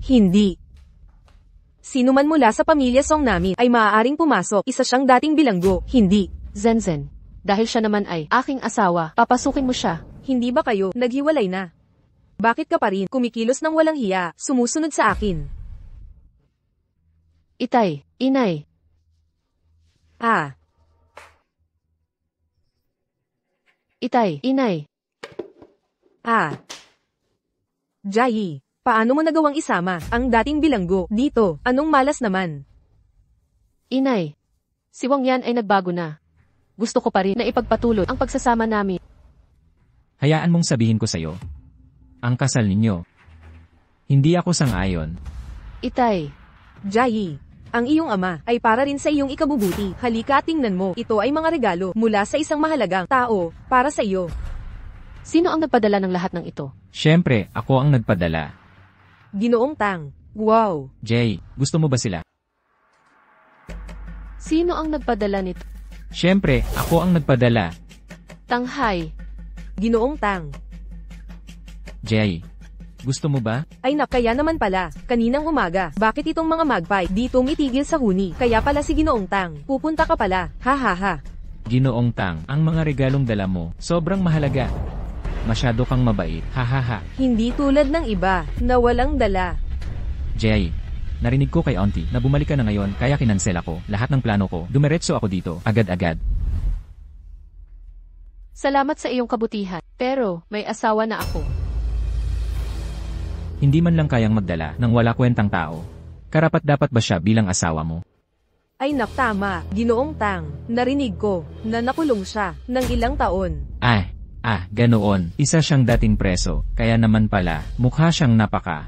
Hindi. Sino man mula sa pamilya Song namin ay maaaring pumasok. Isa siyang dating bilanggo. Hindi. Zenzen. Dahil siya naman ay aking asawa, papasukin mo siya. Hindi ba kayo naghiwalay na? Bakit ka pa rin kumikilos ng walang hiya, sumusunod sa akin? Itay, inay. Ah, Itay, inay. ah. Jayi, paano mo nagawang isama ang dating bilanggo dito? Anong malas naman? Inay. Si Wang Yan ay nagbago na. Gusto ko pa rin na ipagpatuloy ang pagsasama namin. Hayaan mong sabihin ko sa'yo. Ang kasal ninyo. Hindi ako sang-ayon. Itay. Jayi, ang iyong ama ay para rin sa iyong ikabubuti. Halika at tingnan mo, ito ay mga regalo mula sa isang mahalagang tao para sa iyo. Sino ang nagpadala ng lahat ng ito? Siyempre, ako ang nagpadala. Ginoong Tang. Wow. Jay, gusto mo ba sila? Sino ang nagpadala nito? Siyempre, ako ang nagpadala. Tanghay. Ginoong Tang. Jay, gusto mo ba? Ay kaya naman pala, kaninang umaga, bakit itong mga magpay dito mitigil sa huni? Kaya pala si Ginoong Tang, pupunta ka pala, ha ha ha. Ginoong Tang, ang mga regalong dala mo, sobrang mahalaga. Masyado kang mabait, hahaha. Hindi tulad ng iba, na walang dala. Jay, narinig ko kay Auntie na bumalik ka na ngayon kaya kinansel ako. Lahat ng plano ko, dumiretso ako dito, agad-agad. Salamat sa iyong kabutihan. Pero, may asawa na ako. Hindi man lang kayang magdala ng wala kwentang tao. Karapat-dapat ba siya bilang asawa mo? Ay tama, Ginoong Tang, narinig ko, na nakulong siya, ng ilang taon. Ganoon. Isa siyang dating preso, kaya naman pala, mukha siyang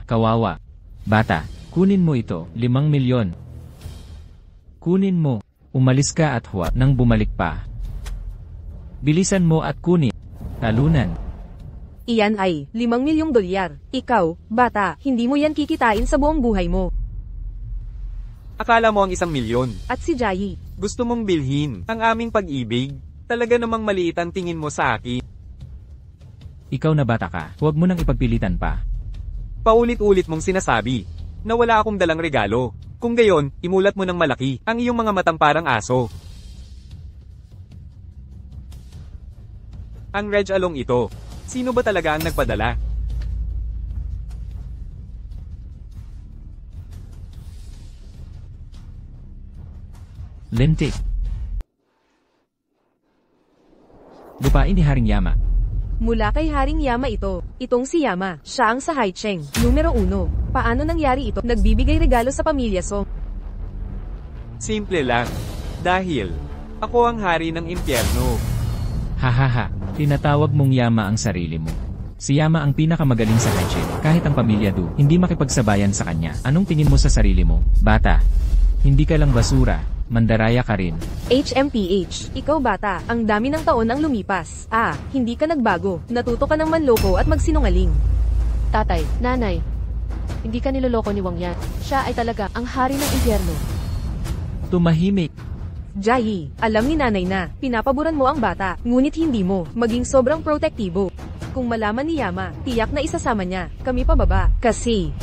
kawawa. Bata, kunin mo ito, 5 milyon. Kunin mo, umalis ka at huwag nang bumalik pa. Bilisan mo at kunin. Talunan. Iyan ay, 5 milyong dolyar. Ikaw, bata, hindi mo yan kikitain sa buong buhay mo. Akala mo ang 1 milyon. At si Jayi, Gusto mong bilhin ang aming pag-ibig. Talaga namang maliit ang tingin mo sa akin. Ikaw na bata ka, huwag mo nang ipagpilitan pa. Paulit-ulit mong sinasabi na wala akong dalang regalo. Kung gayon, imulat mo ng malaki ang iyong mga matang parang aso. Ang Reg Along ito, sino ba talaga ang nagpadala? Lintik. Lupain ni Haring Yama. mula kay Haring Yama ito. Itong si Yama, siya ang sa Haicheng, numero 1. Paano nangyari ito? Nagbibigay regalo sa pamilya Song. Simple lang. Dahil, ako ang hari ng impyerno. Hahaha, tinatawag mong Yama ang sarili mo. Si Yama ang pinakamagaling sa Haicheng, kahit ang pamilya Du, hindi makipagsabayan sa kanya. Anong tingin mo sa sarili mo, bata? Hindi ka lang basura, mandaraya ka rin. HMPH, ikaw bata, ang dami ng taon ang lumipas. Hindi ka nagbago, natuto ka ng manloko at magsinungaling. Tatay, nanay, hindi ka niloloko ni Wang Yan. Siya ay talaga ang hari ng impyerno. Tumahimik. Jayi, alam ni nanay na, pinapaboran mo ang bata, ngunit hindi mo, maging sobrang protektibo. Kung malaman ni Yama, tiyak na isasama niya, kami pababa, kasi...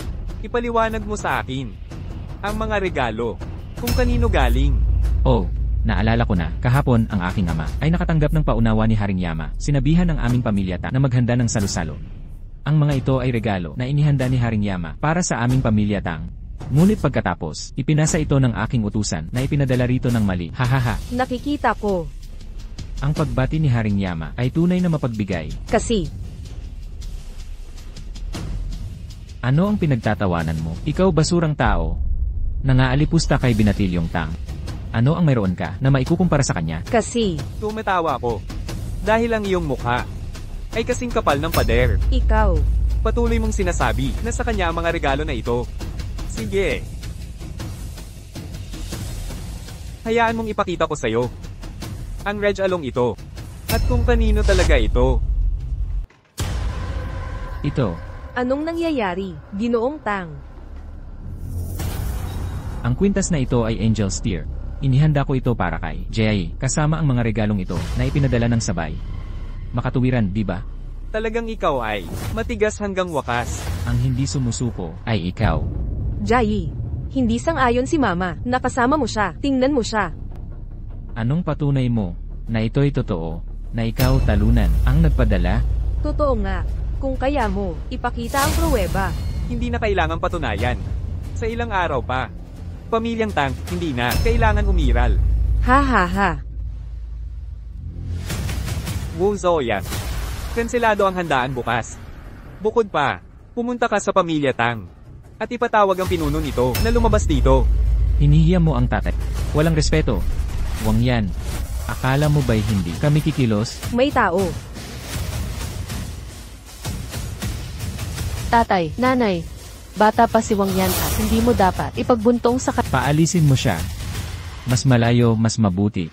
Ipaliwanag mo sa akin ang mga regalo, kung kanino galing. Oh, naalala ko na, kahapon ang aking ama ay nakatanggap ng paunawa ni Haring Yama. Sinabihan ng aming pamilya na maghanda ng salo-salo. Ang mga ito ay regalo na inihanda ni Haring Yama para sa aming pamilya Tang. Ngunit pagkatapos, ipinasa ito ng aking utusan na ipinadala rito ng mali. Hahaha. Nakikita ko, Ang pagbati ni Haring Yama ay tunay na mapagbigay. kasi... Ano ang pinagtatawanan mo? Ikaw basurang tao. Nangaalipusta kay Binatilyong Tang. Ano ang mayroon ka na maikukumpara sa kanya? Kasi, Tumatawa ko. Dahil ang iyong mukha ay kasing kapal ng pader. ikaw, Patuloy mong sinasabi na sa kanya ang mga regalo na ito. Sige. Hayaan mong ipakita ko sa'yo ang Reg Along ito. At kung kanino talaga ito. Ito, Anong nangyayari, Ginoong Tang? Ang kwintas na ito ay Angel Spear. Inihanda ko ito para kay Jay, kasama ang mga regalong ito na ipinadala ng sabay. Makatuwiran, di ba? Talagang ikaw ay matigas hanggang wakas. Ang hindi sumusuko ay ikaw. Jai, hindi sang-ayon si Mama. Nakasama mo siya. Tingnan mo siya. Anong patunay mo na ito'y totoo, na ikaw talunan ang nagpadala? Totoo nga. Kung kaya mo, ipakita ang pruweba. Hindi na kailangang patunayan. Sa ilang araw pa. Pamilyang Tang, hindi na kailangan umiral. Ha ha ha. Wu Zoyan. Kanselado ang handaan bukas. Bukod pa, pumunta ka sa pamilya Tang. At ipatawag ang pinuno nito na lumabas dito. Hinihiya mo ang tatay. Walang respeto. Wang Yan. Akala mo ba'y hindi kami kikilos? May tao. Tatay, nanay, bata pa si Wang Yan at hindi mo dapat ipagbuntong sa Paalisin mo siya. Mas malayo, mas mabuti.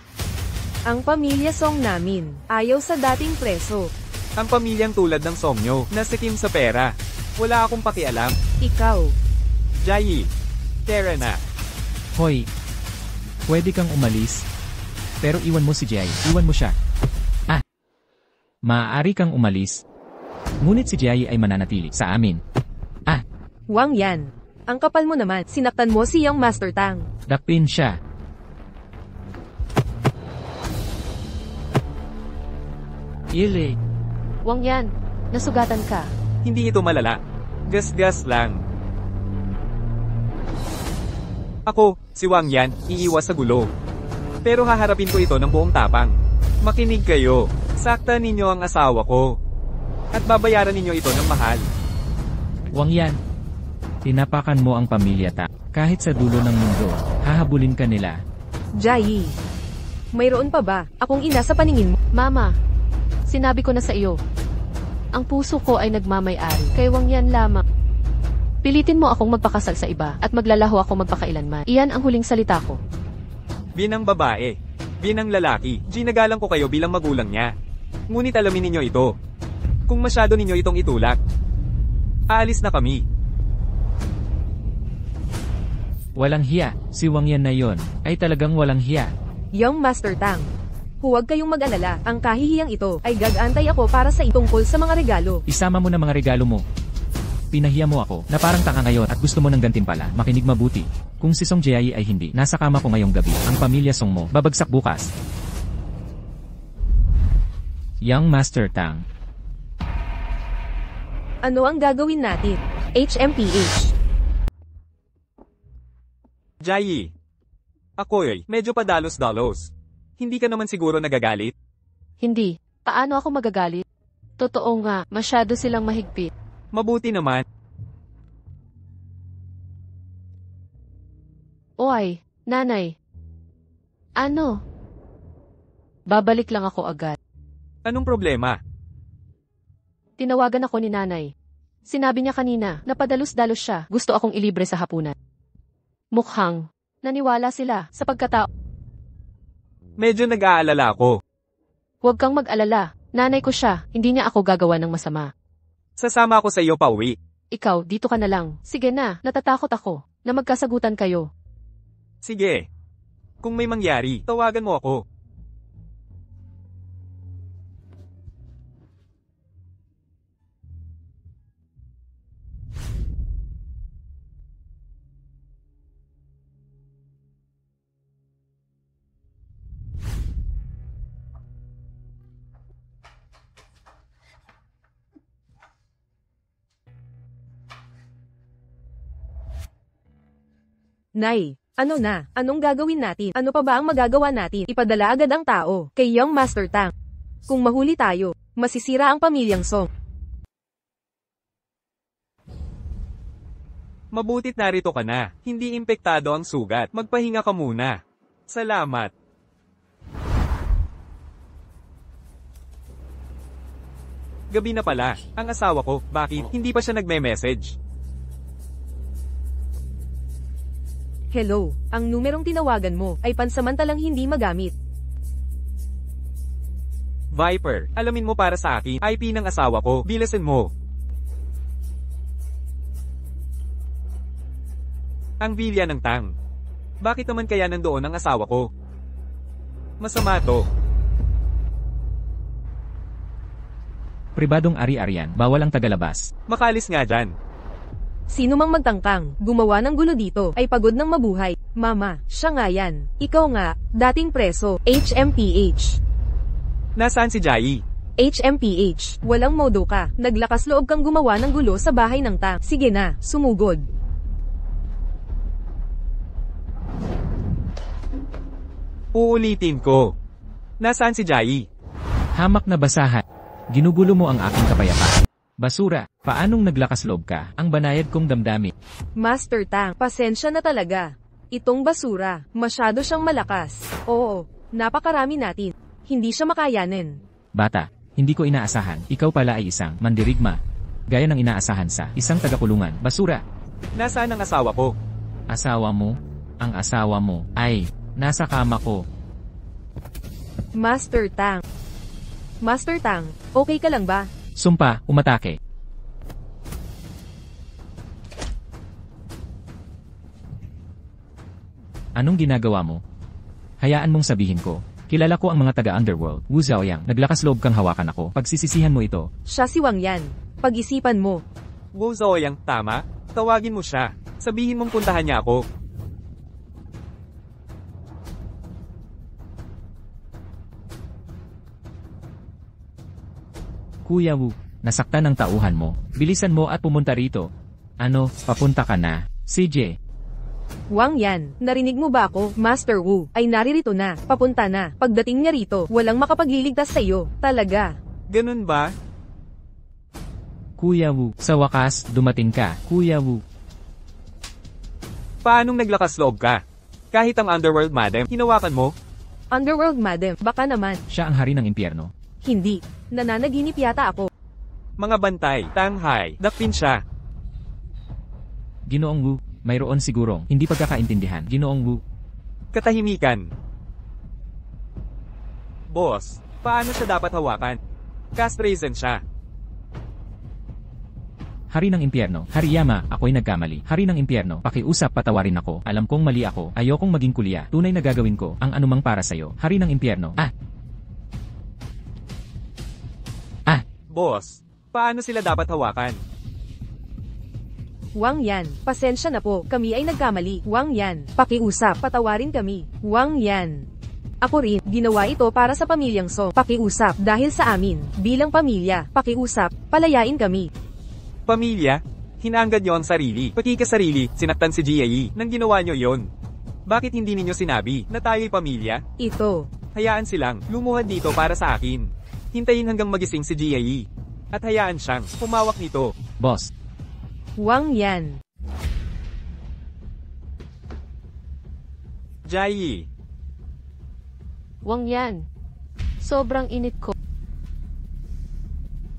Ang pamilya Song namin. Ayaw sa dating preso. Ang pamilyang tulad ng Somnyo na sikim sa pera. Wala akong pakialam. Ikaw. Jai. Tara na. Hoy, pwede kang umalis. Pero iwan mo si Jay. Iwan mo siya. Maaari kang umalis. Ngunit si Jay ay mananatili sa amin. Wang Yan. Ang kapal mo naman. Sinaktan mo si Young Master Tang. Dakpin siya. Ile. Wang Yan, nasugatan ka. Hindi ito malala. Gas-gas lang. Ako, si Wang Yan, iiwas sa gulo. Pero haharapin ko ito ng buong tapang. Makinig kayo. Saktan ninyo ang asawa ko. At babayaran ninyo ito ng mahal. Wang Yan. Tinapakan mo ang pamilya ta. Kahit sa dulo ng mundo, hahabulin ka nila. Jai. Mayroon pa ba akong ina sa paningin mo? Mama, sinabi ko na sa iyo. Ang puso ko ay nagmamay-ari kay Wang Yan lamang. Pilitin mo akong magpakasal sa iba at maglalaho ako magpakailanman. Iyan ang huling salita ko. Binang babae. Binang lalaki. Ginagalang ko kayo bilang magulang niya. Ngunit alamin ninyo ito. Kung masyado ninyo itong itulak, aalis na kami. Walang hiya. Si Wang Yan na yon ay talagang walang hiya. Young Master Tang. Huwag kayong mag-alala. Ang kahihiyang ito ay gagantay ako para sa itungkol sa mga regalo. Isama mo na mga regalo mo. Pinahiya mo ako na parang tanga ngayon at gusto mo ng gantimpala. Makinig mabuti. Kung si Song Jiayi ay hindi, nasa kama ko ngayong gabi. Ang pamilya Song mo, babagsak bukas. Young Master Tang. Ano ang gagawin natin? HMPH. Jai. Ako'y medyo padalos-dalos. Hindi ka naman siguro nagagalit? Hindi. Paano ako magagalit? Totoo nga, masyado silang mahigpit. Mabuti naman. Oy, nanay. Ano? Babalik lang ako agad. Anong problema? Tinawagan ako ni nanay. Sinabi niya kanina na padalos-dalos siya. Gusto akong ilibre sa hapunan. Mukhang naniwala sila sa pagkatao. Medyo nag-aalala ako. Huwag kang mag-alala. Nanay ko siya. Hindi niya ako gagawa ng masama. Sasama ako sa iyo pauwi. Ikaw, dito ka na lang. Sige na, natatakot ako na magkasagutan kayo. Sige. Kung may mangyari, tawagan mo ako. Nay, ano na? Anong gagawin natin? Ano pa ba ang magagawa natin? Ipadala agad ang tao kay Young Master Tang. Kung mahuli tayo, masisira ang pamilyang Song. Mabutit narito ka na. Hindi impektado ang sugat. Magpahinga ka muna. Salamat. Gabi na pala. Ang asawa ko, bakit hindi pa siya nagme-message? Hello, ang numerong tinawagan mo ay pansamantalang hindi magamit. Viper, alamin mo para sa akin, IP ng asawa ko, bilasin mo. Ang Villa ng Tang. Bakit naman kaya nandoon ang asawa ko? Masama to. Pribadong ari-arian, bawal ang tagalabas. Makalis nga dyan. Sino mang magtangkang, gumawa ng gulo dito, ay pagod ng mabuhay. Mama, siya nga yan. Ikaw nga, dating preso, HMPH. Nasaan si Jai? HMPH, walang modo ka. Naglakas loob kang gumawa ng gulo sa bahay ng Tang. Sige na, sumugod. Uulitin ko. Nasaan si Jai? Hamak na basahan. Ginugulo mo ang aking kapayapaan. Basura, paanong naglakas loob ka? Ang banayad kong damdamin. Master Tang, pasensya na talaga. Itong basura, masyado siyang malakas. Oo, napakarami natin. Hindi siya makayanin. Bata, hindi ko inaasahan. Ikaw pala ay isang mandirigma. Gaya ng inaasahan sa isang tagakulungan. Basura. Nasaan ang asawa ko? Asawa mo? Ang asawa mo ay nasa kama ko. Master Tang. Master Tang, okay ka lang ba? Sumpa, umatake. Anong ginagawa mo? Hayaan mong sabihin ko. Kilala ko ang mga taga-underworld. Wu Zhaoyang, naglakas loob kang hawakan ako. Pagsisisihan mo ito. Siya si Wang Yan. Pag-isipan mo. Wu Zhaoyang, tama? Tawagin mo siya. Sabihin mong puntahan niya ako. Kuya Wu, nasaktan ang tauhan mo. Bilisan mo at pumunta rito. Ano, papunta ka na? CJ. Wang Yan, narinig mo ba ako? Master Wu, ay naririto na. Papunta na. Pagdating niya rito, walang makapagliligtas sa iyo. Talaga. Ganun ba? Kuya Wu, sa wakas, dumating ka. Kuya Wu. Paanong naglakas loob ka? Kahit ang Underworld Madam, hinawakan mo? Underworld Madam, baka naman. Siya ang hari ng impyerno. Hindi. Nananaginip yata ako. Mga bantay, Tanghai, dakpin siya. Ginoong Wu, mayroon sigurong hindi pagkakaintindihan. Ginoong Wu. Katahimikan. Boss, paano siya dapat hawakan? Castrazen siya. Hari ng impyerno. Hariyama, ako'y nagkamali. Hari ng impyerno, pakiusap patawarin ako. Alam kong mali ako. Ayokong maging kulya. Tunay na gagawin ko ang anumang para sa'yo. Hari ng impyerno. Boss, paano sila dapat hawakan? Wang Yan, pasensya na po. Kami ay nagkamali. Wang Yan, pakiusap. Patawarin kami. Wang Yan. Ako rin, ginawa ito para sa pamilyang Song. Pakiusap dahil sa amin. Bilang pamilya, pakiusap, palayain kami. Pamilya? Hinangad niyo ang sarili. Pakikasarili, sinaktan si Jie nang ginawa niyo yon. Bakit hindi ninyo sinabi na tayo'y pamilya? Ito. Hayaan silang lumuhad dito para sa akin. Hintayin hanggang magising si Jie. At hayaan siyang humawak nito. Boss. Wang Yan. Jai. Wang Yan. Sobrang init ko.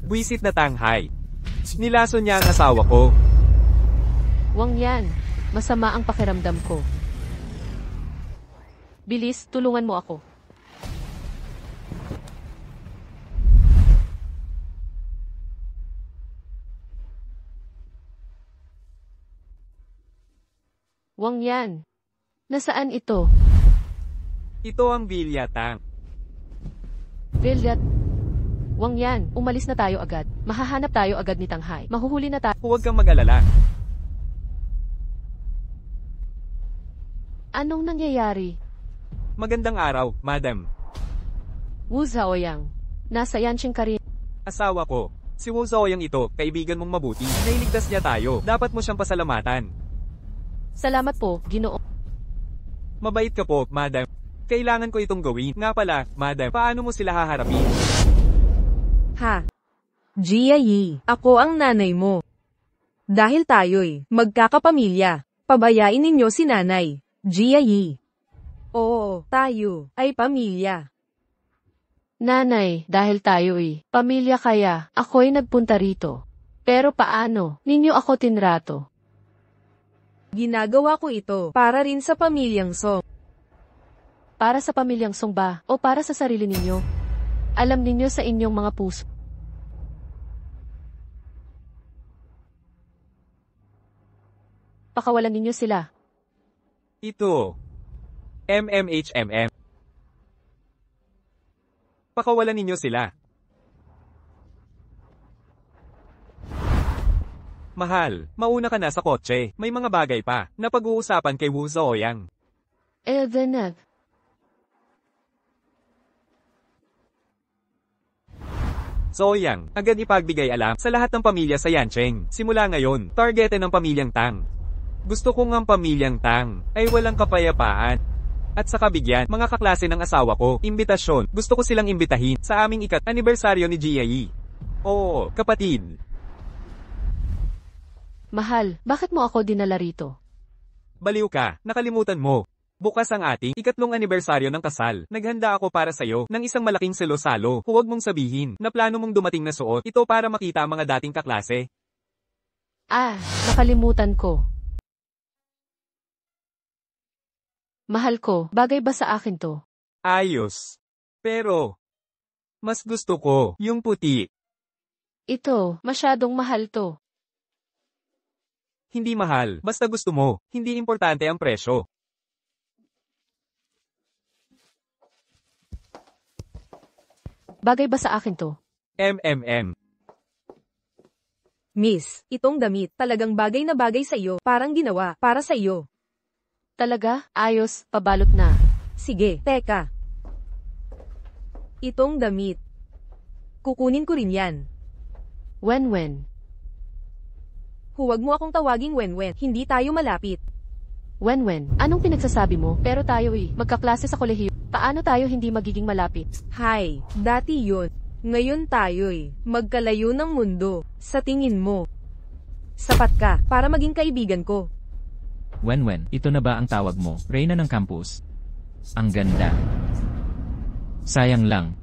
Buisit na Tanghai. Nilaso niya ang asawa ko. Wang Yan. Masama ang pakiramdam ko. Bilis, tulungan mo ako. Wang Yan. Nasaan ito? Ito ang Villa Tang. Vildat. Wang Yan, umalis na tayo agad. Mahahanap tayo agad ni Tanghai. Mahuhuli na tayo. Huwag kang mag-alala. Anong nangyayari? Magandang araw, madam. Wu Zhaoyang. Nasa Yanqing ka rin. Asawa ko. Si Wu Zhaoyang ito, kaibigan mong mabuti. Nailigtas niya tayo. Dapat mo siyang pasalamatan. Salamat po, Ginoo. Mabait ka po, madam. Kailangan ko itong gawin. Nga pala, madam, paano mo sila haharapin? Ha? Jia Yi, ako ang nanay mo. Dahil tayo'y magkakapamilya, pabayain ninyo si nanay, Jia Yi. Oo, tayo ay pamilya. Nanay, dahil tayo'y pamilya kaya, ako'y nagpunta rito. Pero paano ninyo ako tinrato? Ginagawa ko ito para rin sa pamilyang Song. Para sa pamilyang Song ba o para sa sarili ninyo? Alam ninyo sa inyong mga puso. Pakawalan ninyo sila. Ito. MMHMM. Pakawalan ninyo sila. Mahal, mauna ka na sa kotse. May mga bagay pa na pag-uusapan kay Wu Zooyang. Then. Zooyang, agad ipagbigay alam sa lahat ng pamilya sa Yancheng. Simula ngayon, targetin ng pamilyang Tang. Gusto ko ng pamilyang Tang ay walang kapayapaan. At sa kabigyan, mga kaklase ng asawa ko, imbitasyon, gusto ko silang imbitahin sa aming anibersaryo ni Jiayi. Oo, kapatid. Mahal, bakit mo ako dinala rito? Baliw ka, nakalimutan mo. Bukas ang ating 3 anibersaryo ng kasal. Naghanda ako para sa'yo ng isang malaking salo-salo. Huwag mong sabihin na plano mong dumating na suot ito para makita ang mga dating kaklase. Nakalimutan ko. Mahal ko, bagay ba sa akin to? Ayos. Pero, mas gusto ko yung puti. Ito, masyadong mahal to. Hindi mahal, basta gusto mo. Hindi importante ang presyo. Bagay ba sa akin to? Miss, itong damit talagang bagay na bagay sa iyo, parang ginawa para sa iyo. Talaga? Ayos, pabalot na. Sige, teka. Itong damit. Kukunin ko rin yan. Wen. Huwag mo akong tawaging Wen, hindi tayo malapit. Wen, anong pinagsasabi mo? Pero tayo'y magkaklase sa kolehiyo. Paano tayo hindi magiging malapit? Hay, dati yun. Ngayon tayo'y magkalayo ng mundo. Sa tingin mo, sapat ka para maging kaibigan ko. Wen, ito na ba ang tawag mo, Reyna ng campus? Ang ganda. Sayang lang.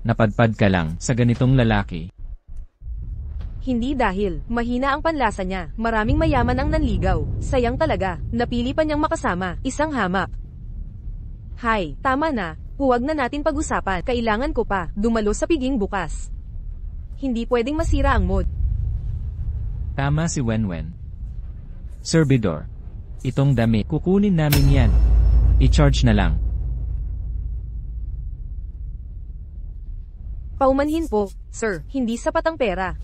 Napadpad ka lang sa ganitong lalaki. Hindi dahil mahina ang panlasa niya, maraming mayaman ang nanligaw. Sayang talaga, napili pa niyang makasama, isang hamak. Hay, tama na, huwag na natin pag-usapan, kailangan ko pa, dumalo sa piging bukas. Hindi pwedeng masira ang mood. Tama si Wen. Servidor. Itong damit, kukunin namin yan. I-charge na lang. Paumanhin po, sir, hindi sapat ang pera.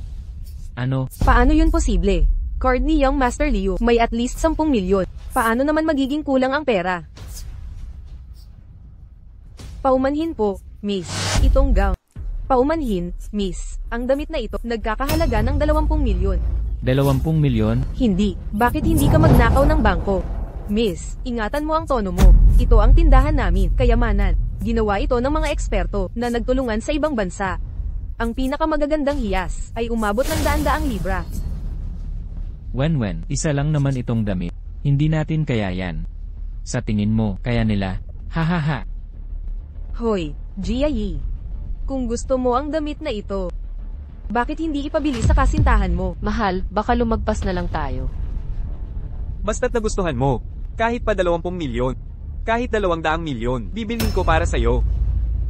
Ano? Paano yun posible? Card ni Young Master Liu, may at least 10 milyon. Paano naman magiging kulang ang pera? Paumanhin po, miss. Itong gown. Paumanhin, miss. Ang damit na ito, nagkakahalaga ng 20 milyon. 20 milyon? Hindi. Bakit hindi ka magnakaw ng bangko? Miss, ingatan mo ang tono mo. Ito ang tindahan namin, kayamanan. Ginawa ito ng mga eksperto na nagtulungan sa ibang bansa. Ang pinakamagagandang hiyas ay umabot ng daan-daang libra. Wen, isa lang naman itong damit. Hindi natin kaya yan. Sa tingin mo, kaya nila? Hahaha. Hoy, Jiayi. Kung gusto mo ang damit na ito, bakit hindi ipabili sa kasintahan mo? Mahal, baka lumagpas na lang tayo. Basta't nagustuhan mo. Kahit pa 20 milyon. Kahit 200 milyon, bibilhin ko para sa'yo.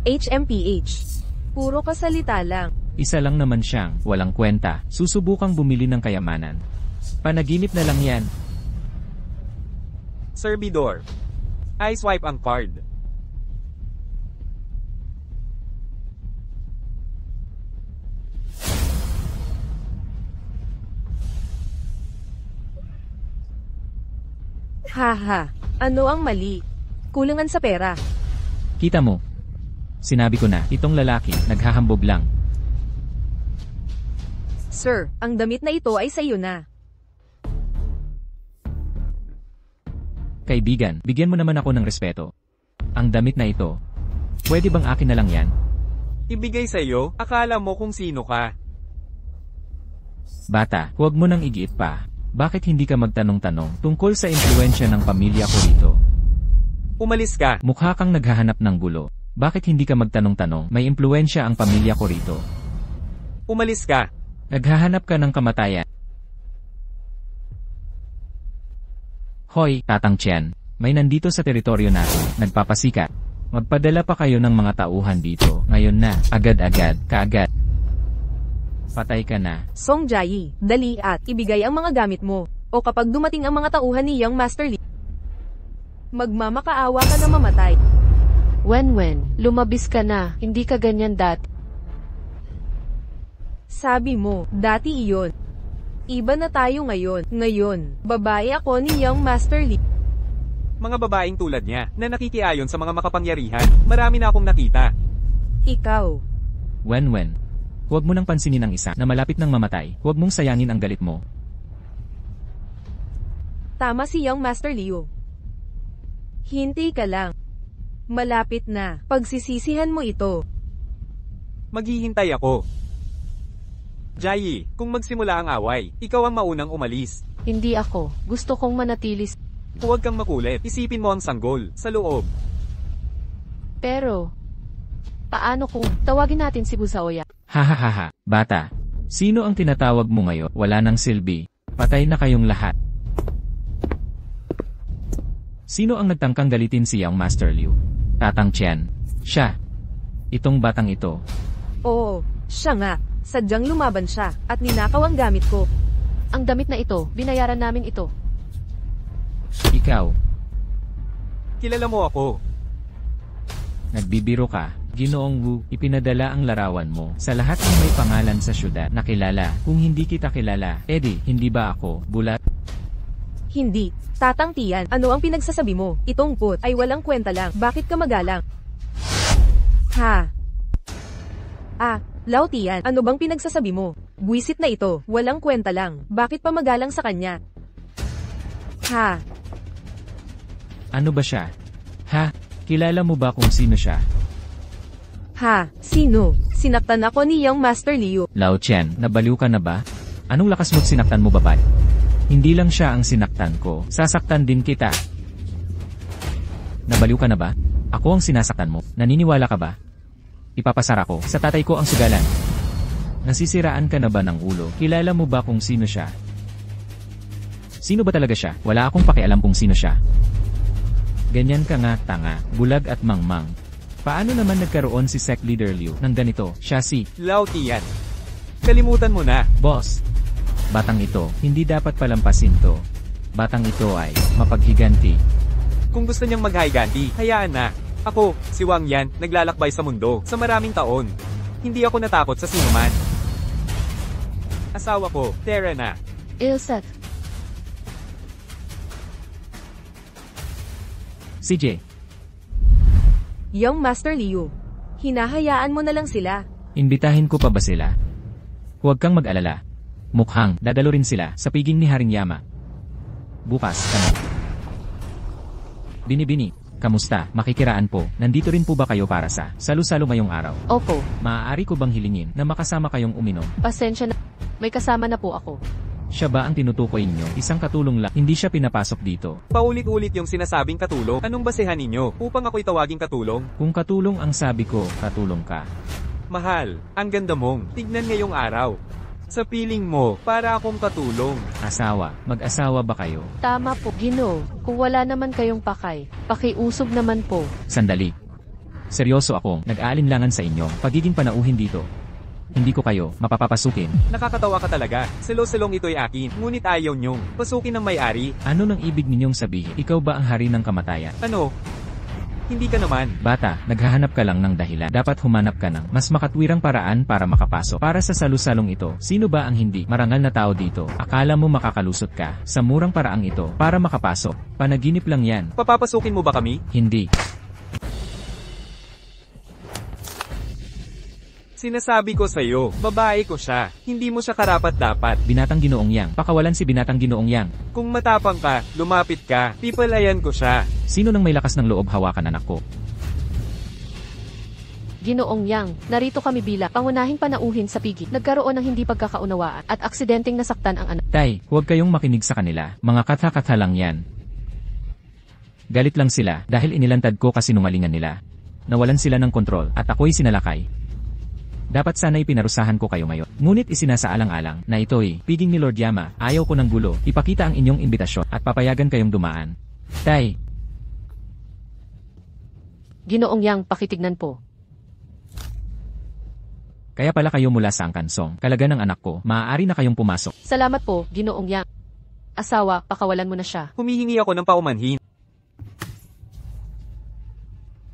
HMPH. Puro kasalita lang. Isa lang naman siyang, walang kwenta, susubukang bumili ng kayamanan. Panaginip na lang yan. Servidor. I swipe ang card. Haha, ano ang mali? Kulangan sa pera. Kita mo. Sinabi ko na, itong lalaki, naghahambog lang. Sir, ang damit na ito ay sa iyo na. Kaibigan, bigyan mo naman ako ng respeto. Ang damit na ito, pwede bang akin na lang yan? Ibigay sa'yo, akala mo kung sino ka. Bata, huwag mo nang igiit pa. Bakit hindi ka magtanong-tanong tungkol sa impluensya ng pamilya ko rito? Umalis ka. Mukha kang naghahanap ng gulo. Bakit hindi ka magtanong-tanong, may impluensya ang pamilya ko rito? Umalis ka. Naghahanap ka ng kamatayan. Hoy, Tatang Tian, may nandito sa teritoryo natin, nagpapasikat. Magpadala pa kayo ng mga tauhan dito, ngayon na, agad-agad, kaagad. Patay ka na. Song Jiayi, dali at ibigay ang mga gamit mo. O kapag dumating ang mga tauhan ni Young Master Li. Magmamakaawa ka na mamatay. Wen, lumabis ka na, hindi ka ganyan dati. Sabi mo, dati iyon. Iba na tayo ngayon. Ngayon, babae ako ni Young Master Li. Mga babaeng tulad niya, na nakikiayon sa mga makapangyarihan, marami na akong nakita. Ikaw. Wen, huwag mo nang pansinin ang isa na malapit nang mamatay. Huwag mong sayangin ang galit mo. Tama si Young Master Liu. Hintay ka lang. Malapit na. Pagsisisihan mo ito. Maghihintay ako. Jai, kung magsimula ang away, ikaw ang maunang umalis. Hindi ako. Gusto kong manatili. Huwag kang makulit. Isipin mo ang sanggol, sa loob. Pero, paano kung tawagin natin si Busaoya? Hahaha, bata. Sino ang tinatawag mo ngayon? Wala nang silbi. Patay na kayong lahat. Sino ang nagtangkang galitin si Young Master Liu? Tatang Qian. Siya. Itong batang ito. Oo, siya nga. Sadyang lumaban siya, at ninakaw ang gamit ko. Ang damit na ito, binayaran namin ito. Ikaw. Kilala mo ako. Nagbibiro ka. Ginoong Wu, ipinadala ang larawan mo sa lahat ng may pangalan sa syudad na kilala. Kung hindi kita kilala, edi, hindi ba ako, bulat? Hindi. Tatang Tian, ano ang pinagsasabi mo? Itong put ay walang kwenta lang. Bakit ka magalang? Ha? Lao Tian, ano bang pinagsasabi mo? Buwisit na ito, walang kwenta lang. Bakit pa magalang sa kanya? Ha? Ano ba siya? Ha? Kilala mo ba kung sino siya? Ha? Sino? Sinaktan ako ni Young Master Liu. Lao Qian, nabaliw ka na ba? Anong lakas mo't sinaktan mo babae? Hindi lang siya ang sinaktan ko, sasaktan din kita. Nabaliw ka na ba? Ako ang sinasaktan mo, naniniwala ka ba? Ipapasara ko sa tatay ko ang sugalan. Nasisiraan ka na ba ng ulo? Kilala mo ba kung sino siya? Sino ba talaga siya? Wala akong pakialam kung sino siya. Ganyan ka nga, tanga, bulag at mangmang. Paano naman nagkaroon si Sect Leader Liu ng ganito? Siya si Lao Tian. Kalimutan mo na. Boss. Batang ito, hindi dapat palampasin to. Batang ito ay mapaghiganti. Kung gusto niyang maghiganti, hayaan na. Ako, si Wang Yan, naglalakbay sa mundo, sa maraming taon. Hindi ako natakot sa sinuman. Asawa ko, Tera na. Ilsat, CJ, Young Master Liu. Hinahayaan mo na lang sila. imbitahin ko pa ba sila? Huwag kang mag-alala. Mukhang dadalo rin sila sa piging ni Haring Yama. Bukas, kami. Bini-bini, kamusta? Makikiraan po. Nandito rin po ba kayo para sa salo-salo ngayong araw? opo, Maaari ko bang hilingin na makasama kayong uminom? pasensya na. May kasama na po ako. Siya ba ang tinutukoy ninyo? Isang katulong lang. Hindi siya pinapasok dito. Paulit-ulit yung sinasabing katulong. Anong basehan ninyo upang ako'y tawaging katulong? Kung katulong ang sabi ko, katulong ka. Mahal, ang ganda mong. Tignan ngayong araw. Sa piling mo, para akong katulong. Asawa, mag-asawa ba kayo? Tama po, Gino. Kung wala naman kayong pakay, pakiusog naman po. Sandali. Seryoso akong nag-aalinlangan sa inyo. Pagiging panauhin dito. Hindi ko kayo mapapapasukin. Nakakatawa ka talaga. Silo-silong ito'y akin, ngunit ayaw niyong pasukin ng may-ari. Ano nang ibig ninyong sabihin? Ikaw ba ang hari ng kamatayan? Ano? Hindi ka naman. Bata, naghahanap ka lang ng dahilan. Dapat humanap ka ng mas makatwirang paraan para makapasok. Para sa salusalong ito, sino ba ang hindi marangal na tao dito? Akala mo makakalusot ka sa murang paraang ito para makapasok? Panaginip lang yan. Papapasukin mo ba kami? Hindi. Sinasabi ko sa'yo, babae ko siya. Hindi mo siya karapat-dapat. Binatang Ginoong Yang. Pakawalan si Binatang Ginoong Yang. Kung matapang ka, lumapit ka, pipalayan ko siya. Sino nang may lakas ng loob hawakan anak ko? Ginoong Yang, narito kami bilang pangunahing panauhin sa pigi. Nagkaroon ng hindi pagkakaunawaan at aksidenteng nasaktan ang anak. Tay, huwag kayong makinig sa kanila. Mga katha-katha lang yan. Galit lang sila dahil inilantad ko kasinungalingan nila. Nawalan sila ng kontrol at ako'y sinalakay. Dapat sana'y pinarusahan ko kayo ngayon. Ngunit isinasaalang-alang na ito'y piging ni Lord Yama. Ayaw ko ng gulo. Ipakita ang inyong imbitasyon at papayagan kayong dumaan. Tay, Ginoong Yang, pakitignan po. kaya pala kayo mula sa angkansong. Kalaga ng anak ko, maaari na kayong pumasok. Salamat po, Ginoong Yang. Asawa, pakawalan mo na siya. Humihingi ako ng paumanhin.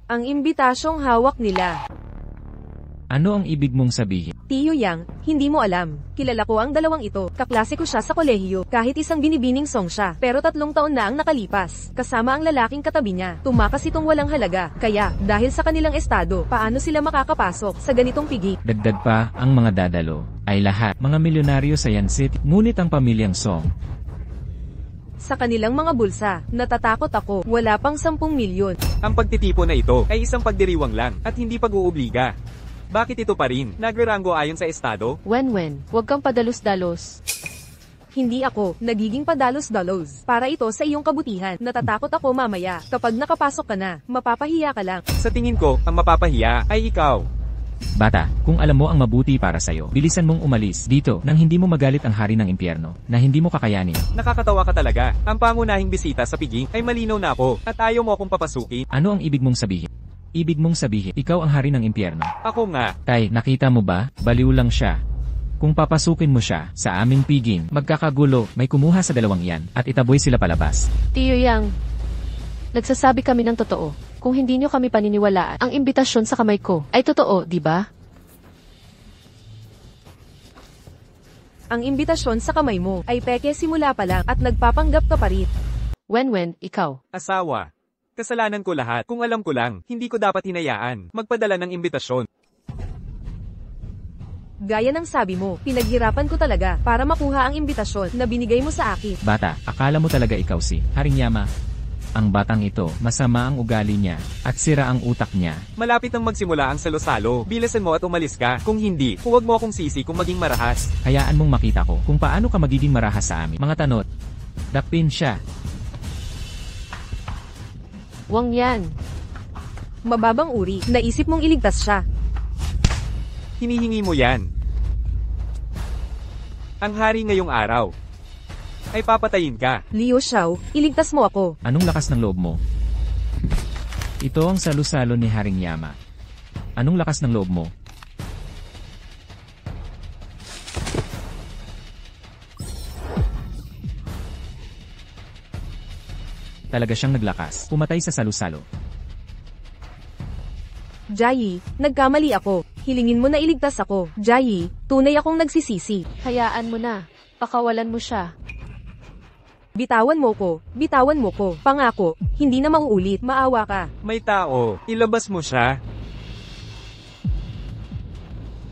Ang imbitasyong hawak nila. Ano ang ibig mong sabihin? Tiyo Yang, hindi mo alam. Kilala ko ang dalawang ito. Kaklase ko siya sa kolehiyo. Kahit isang binibining song siya. Pero 3 taon na ang nakalipas. Kasama ang lalaking katabi niya. Tumakas itong walang halaga. Kaya, dahil sa kanilang estado, paano sila makakapasok sa ganitong pigi? Dagdag pa, ang mga dadalo ay lahat mga milyonaryo sa Yan City. Ngunit ang pamilyang Song, Sa kanilang mga bulsa, natatakot ako. Wala pang 10 milyon. Ang pagtitipo na ito ay isang pagdiriwang lang at hindi pag-uubliga. Bakit ito pa rin? Nagrerango ayon sa estado? Wen, huwag kang padalos-dalos. Hindi ako nagiging padalos-dalos. Para ito sa iyong kabutihan. Natatakot ako mamaya. Kapag nakapasok ka na, mapapahiya ka lang. Sa tingin ko, ang mapapahiya ay ikaw. bata, kung alam mo ang mabuti para sa'yo, bilisan mong umalis dito nang hindi mo magalit ang hari ng impyerno na hindi mo kakayanin. Nakakatawa ka talaga. Ang pangunahing bisita sa piging ay malinaw na ako at ayaw mo akong papasukin. Ano ang ibig mong sabihin? Ibig mong sabihin, ikaw ang hari ng impyerno. Ako nga. Tay, nakita mo ba? Baliw lang siya. Kung papasukin mo siya sa aming piging, magkakagulo, may kumuha sa dalawang yan, at itaboy sila palabas. Tiyo Yang, nagsasabi kami ng totoo. Kung hindi nyo kami paniniwalaan, ang imbitasyon sa kamay ko ay totoo, di ba? Ang imbitasyon sa kamay mo ay peke simula pa lang at nagpapanggap ka pa rin. Wen, ikaw. Asawa. Kasalanan ko lahat. Kung alam ko lang, hindi ko dapat hinayaan magpadala ng imbitasyon. Gaya ng sabi mo, pinaghirapan ko talaga para makuha ang imbitasyon na binigay mo sa akin. Bata, akala mo talaga ikaw si Haring Yama? Ang batang ito, masama ang ugali niya, at sira ang utak niya. Malapit nang magsimula ang salo-salo. Bilisan mo at umalis ka. Kung hindi, huwag mo akong sisi kung maging marahas. Hayaan mong makita ko kung paano ka magiging marahas sa amin. Mga tanot, dakpin siya. Wang yan. Mababang uri, naisip mong iligtas siya. Hinihingi mo yan. Ang hari ngayong araw ay papatayin ka. Liu Xiao, iligtas mo ako. Anong lakas ng loob mo? Ito ang salusalo ni Haring Yama. Anong lakas ng loob mo? Talaga siyang naglakas, pumatay sa salusalo. Jai, nagkamali ako. Hilingin mo na iligtas ako. Jai, tunay akong nagsisisi. Hayaan mo na. Pakawalan mo siya. Bitawan mo ko. Bitawan mo ko. Pangako, hindi na mauulit. Maawa ka. May tao, ilabas mo siya.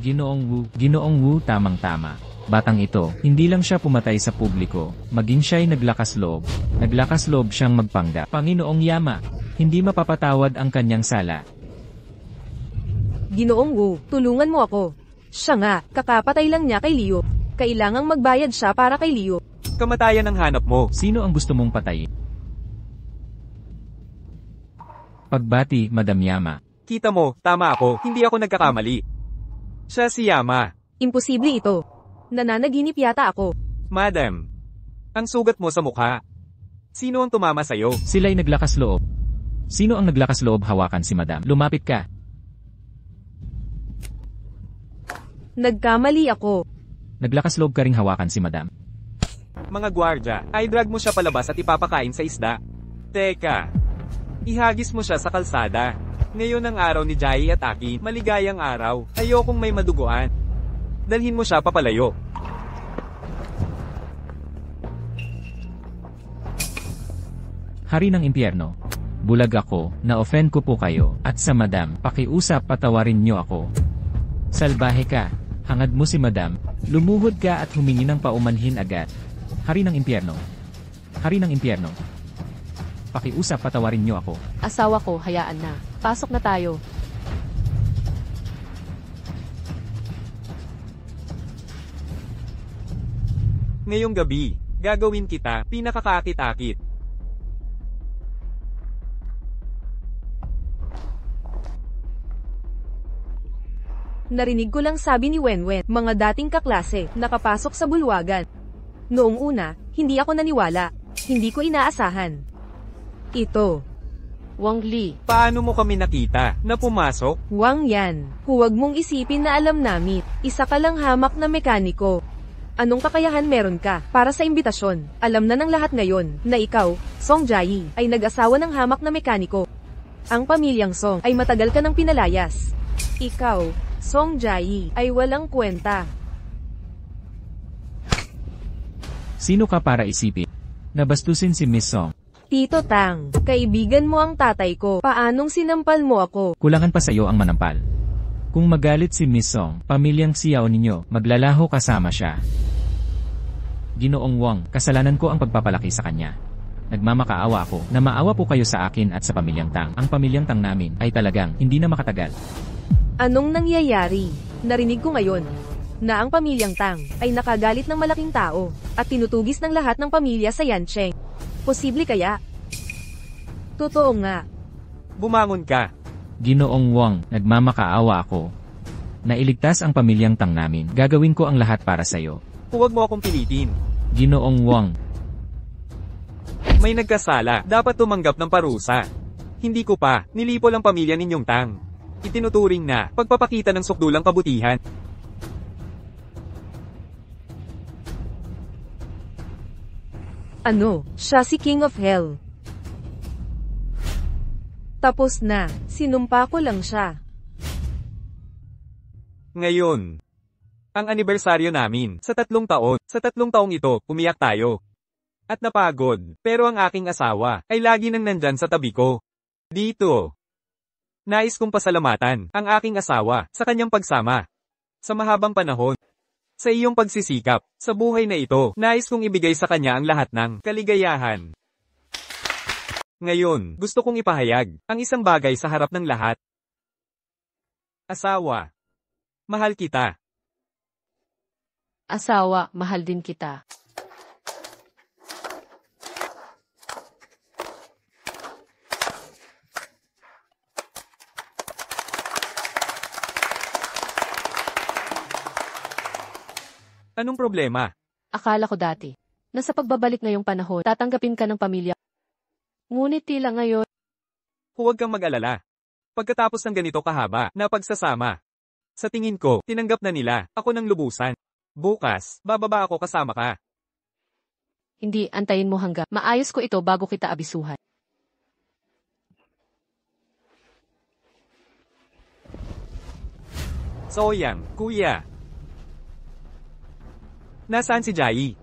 Ginoong Wu, tamang-tama. Batang ito, hindi lang siya pumatay sa publiko, maging siya'y naglakas loob. Naglakas loob siyang magpanggap. Panginoong Yama, hindi mapapatawad ang kanyang sala. Ginoong Wu, tulungan mo ako. Siya nga, kakapatay lang niya kay Liu. Kailangang magbayad siya para kay Liu. Kamatayan ang hanap mo. Sino ang gusto mong patayin? Pagbati, Madam Yama. Kita mo, tama ako, hindi ako nagkakamali. Siya si Yama. Imposible ito. Nananaginip yata ako. Madam, ang sugat mo sa mukha. Sino ang tumama sa'yo? Sila'y naglakas loob. Sino ang naglakas loob hawakan si Madam? Lumapit ka. Nagkamali ako. Naglakas loob ka ring hawakan si Madam. Mga gwardya, ay drag mo siya palabas at ipapakain sa isda. Teka, ihagis mo siya sa kalsada. Ngayon ang araw ni Jai at Aki, maligayang araw. Ayokong may maduguan. Dalhin mo siya papalayo. Hari ng impyerno. Bulag ako, na-offend ko po kayo, at sa Madam, pakiusap patawarin niyo ako. Salbahe ka, hangad mo si Madam, lumuhod ka at humingi ng paumanhin agad. Hari ng impyerno. Hari ng impyerno. Pakiusap patawarin niyo ako. Asawa ko, hayaan na. Pasok na tayo. Ngayong gabi, gagawin kita pinakakakit-akit. Narinig ko lang sabi ni Wenwen, mga dating kaklase, nakapasok sa bulwagan. Noong una, hindi ako naniwala. Hindi ko inaasahan. Ito. Wang Li. Paano mo kami nakita na pumasok? Wang yan. Huwag mong isipin na alam namin. Isa ka lang hamak na mekaniko. Anong kakayahan meron ka para sa imbitasyon? Alam na ng lahat ngayon na ikaw, Song Jai, ay nag-asawa ng hamak na mekaniko. Ang pamilyang Song ay matagal ka nang pinalayas. Ikaw, Song Jae, ay walang kwenta. Sino ka para isipin? Nabastusin si Miss Song. Tito Tang, kaibigan mo ang tatay ko. Paanong sinampal mo ako? Kulangan pa sa'yo ang manampal. Kung magalit si Miss Song, pamilyang Xiao ninyo, maglalaho kasama siya. Ginoong Wang, kasalanan ko ang pagpapalaki sa kanya. Nagmamakaawa ako na maawa po kayo sa akin at sa pamilyang Tang. Ang pamilyang Tang namin ay talagang hindi na makatagal. Anong nangyayari? Narinig ko ngayon na ang pamilyang Tang ay nakagalit ng malaking tao at tinutugis ng lahat ng pamilya sa Yancheng. Posible kaya? Totoo nga. Bumangon ka. Ginoong Wang, nagmamakaawa ako. Nailigtas ang pamilyang Tang namin. Gagawin ko ang lahat para sa'yo. Huwag mo akong pilitin. Ginoong Wang, May nagkasala, dapat tumanggap ng parusa. Hindi ko pa, nilipol ang pamilya ninyong Tang. Itinuturing na, pagpapakita ng sukdulang kabutihan. Ano, siya si King of Hell. Tapos na, sinumpa ko lang siya. Ngayon, ang anibersaryo namin, sa 3 taon. Sa 3 taong ito, umiyak tayo. At napagod, pero ang aking asawa, ay lagi nang nandyan sa tabi ko. Dito. Nais kong pasalamatan, ang aking asawa, sa kanyang pagsama. Sa mahabang panahon. Sa iyong pagsisikap, sa buhay na ito, nais kong ibigay sa kanya ang lahat ng kaligayahan. Ngayon, gusto kong ipahayag, ang isang bagay sa harap ng lahat. Asawa. Mahal kita. Asawa, mahal din kita. Anong problema? Akala ko dati, na sa pagbabalik ngayong panahon, tatanggapin ka ng pamilya. Ngunit tila ngayon, Huwag kang mag-alala. Pagkatapos ng ganito kahaba na pagsasama, sa tingin ko, tinanggap na nila ako ng lubusan. Bukas, bababa ako kasama ka. hindi antayin mo hanggang maayos ko ito bago kita abisuhan. Soyang, kuya. Nasaan si Jae?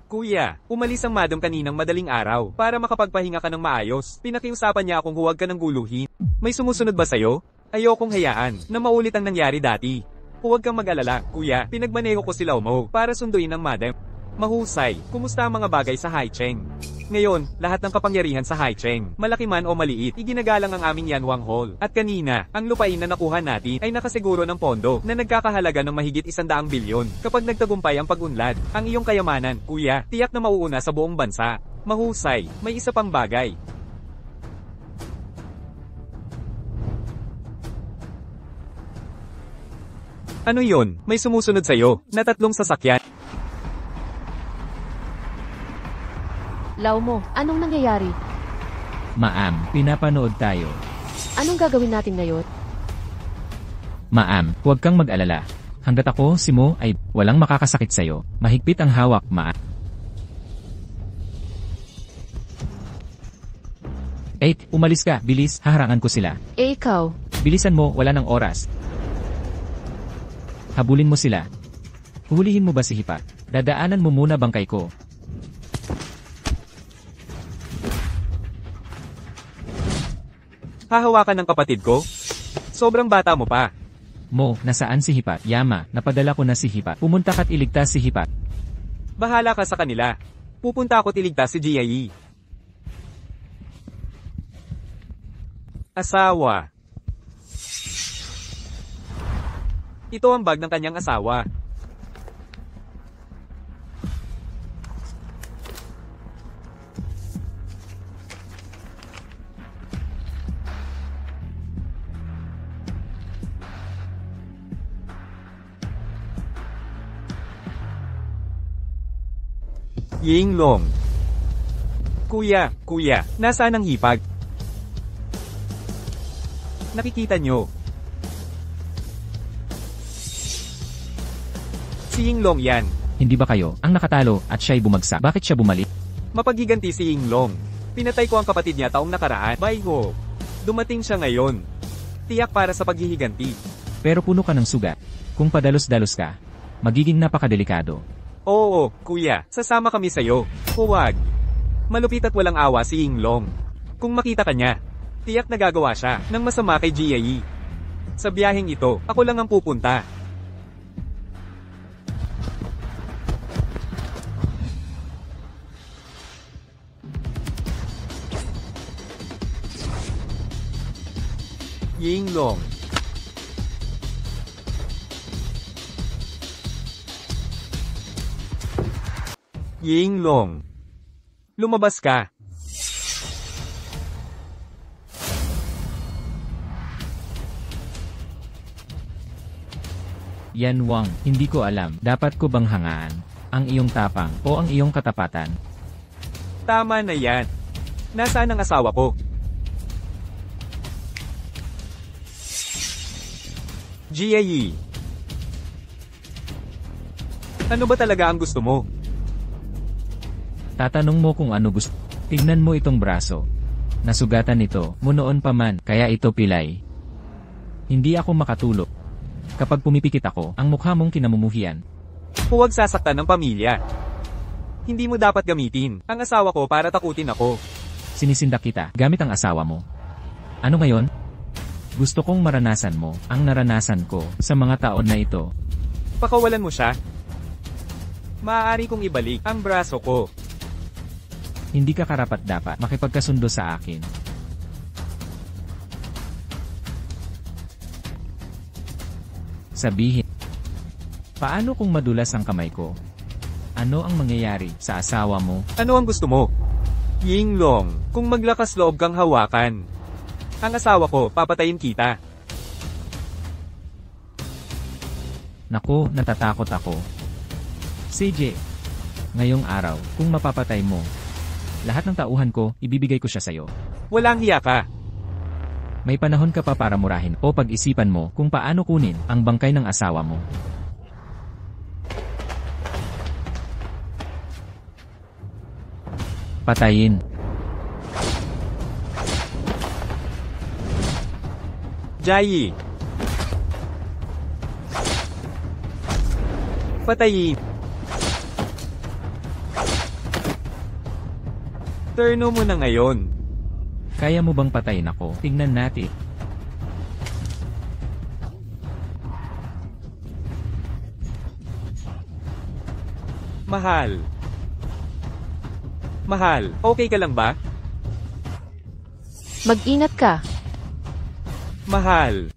Kuya, umalis ang madam kaninang madaling araw para makapagpahinga ka ng maayos. Pinakiusapan niya akong huwag ka nang guluhin. May sumusunod ba sa'yo? Ayokong hayaan na maulit ang nangyari dati. Huwag kang mag-alala, kuya. Pinagmaneho ko sila mo para sunduin ang madam. Mahusay, kumusta ang mga bagay sa Haicheng? Ngayon, lahat ng kapangyarihan sa Haicheng, malaki man o maliit, iginagalang ang aming Yanwang Hall. At kanina, ang lupain na nakuha natin ay nakasiguro ng pondo na nagkakahalaga ng mahigit 100 bilyon. Kapag nagtagumpay ang pag-unlad, ang iyong kayamanan, kuya, tiyak na mauuna sa buong bansa. Mahusay, may isa pang bagay. Ano yon? May sumusunod sa'yo, na 3 sasakyan. Lau mo, anong nangyayari? Ma'am, pinapanood tayo. Anong gagawin natin ngayon? Ma'am, huwag kang mag-alala. Hanggat ako, si Mo, ay walang makakasakit sa'yo. Mahigpit ang hawak, ma'am. Umalis ka, bilis, haharangan ko sila. Ikaw, Bilisan mo, wala ng oras. Habulin mo sila. Huhulihin mo ba si Hipa? Dadaanan mo muna bangkay ko. Hahawakan ng kapatid ko? Sobrang bata mo pa. Mo, nasaan si Hipa? Yama, napadala ko na si Hipa. Pumunta ka't iligtas si Hipa. Bahala ka sa kanila. Pupunta ako iligtas si Jiayi. Asawa. Ito ang bag ng kanyang asawa. Yinglong. Kuya, nasaan ang hipag? Nakikita nyo. Si Yinglong yan. Hindi ba kayo ang nakatalo at siya'y bumagsak? Bakit siya bumalik? Mapaghiganti si Yinglong. Pinatay ko ang kapatid niya taong nakaraan. Bye ho. Dumating siya ngayon. Tiyak para sa paghihiganti. Pero puno ka ng sugat. Kung padalos-dalos ka, magiging napakadelikado. Oo, kuya, sasama kami sa'yo. Huwag. Malupit at walang awa si Yinglong. Kung makita ka niya, tiyak nagagawa siya ng masama kay Jiayi. Sa biyaheng ito, ako lang ang pupunta. Yinglong. Yinglong. Lumabas ka. Yan Wang, hindi ko alam, dapat ko bang hangaan ang iyong tapang o ang iyong katapatan? Tama na yan. Nasaan ang asawa ko? Jiayi. Ano ba talaga ang gusto mo? Tatanong mo kung ano gusto. Tignan mo itong braso. Nasugatan ito, mo noon pa man, kaya ito pilay. Hindi ako makatulog. Kapag pumipikit ako, ang mukha mong kinamumuhian. Huwag sasaktan ng pamilya. Hindi mo dapat gamitin ang asawa ko para takutin ako. Sinisindak kita, gamit ang asawa mo. Ano ngayon? Gusto kong maranasan mo ang naranasan ko sa mga taon na ito. Pakawalan mo siya. Maaari kong ibalik ang braso ko. Hindi ka karapat-dapat makipagkasundo sa akin. Sabihin, paano kung madulas ang kamay ko? Ano ang mangyayari sa asawa mo? Ano ang gusto mo? Yinglong, kung maglakas loob kang hawakan ang asawa ko, papatayin kita. Naku, natatakot ako. CJ, ngayong araw, kung mapapatay mo, lahat ng tauhan ko, ibibigay ko siya sa'yo. Walang hiya ka. May panahon ka pa para murahin o pag-isipan mo kung paano kunin ang bangkay ng asawa mo. Patayin. Jiayi. Patayin. Turno mo na ngayon. Kaya mo bang patayin ako? Tingnan natin. Mahal. Mahal, okay ka lang ba? Mag-ingat ka. Mahal.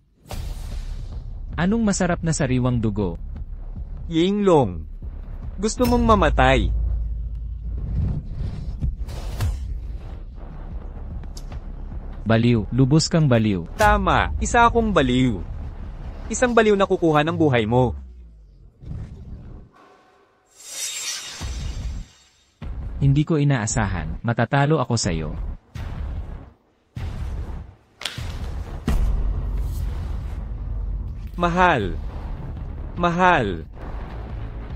Anong masarap na sariwang dugo? Yinglong. Gusto mong mamatay. Baliw, lubos kang baliw. Tama, isa akong baliw. Isang baliw na kukuha ng buhay mo. Hindi ko inaasahan, matatalo ako sa'yo. Mahal. Mahal.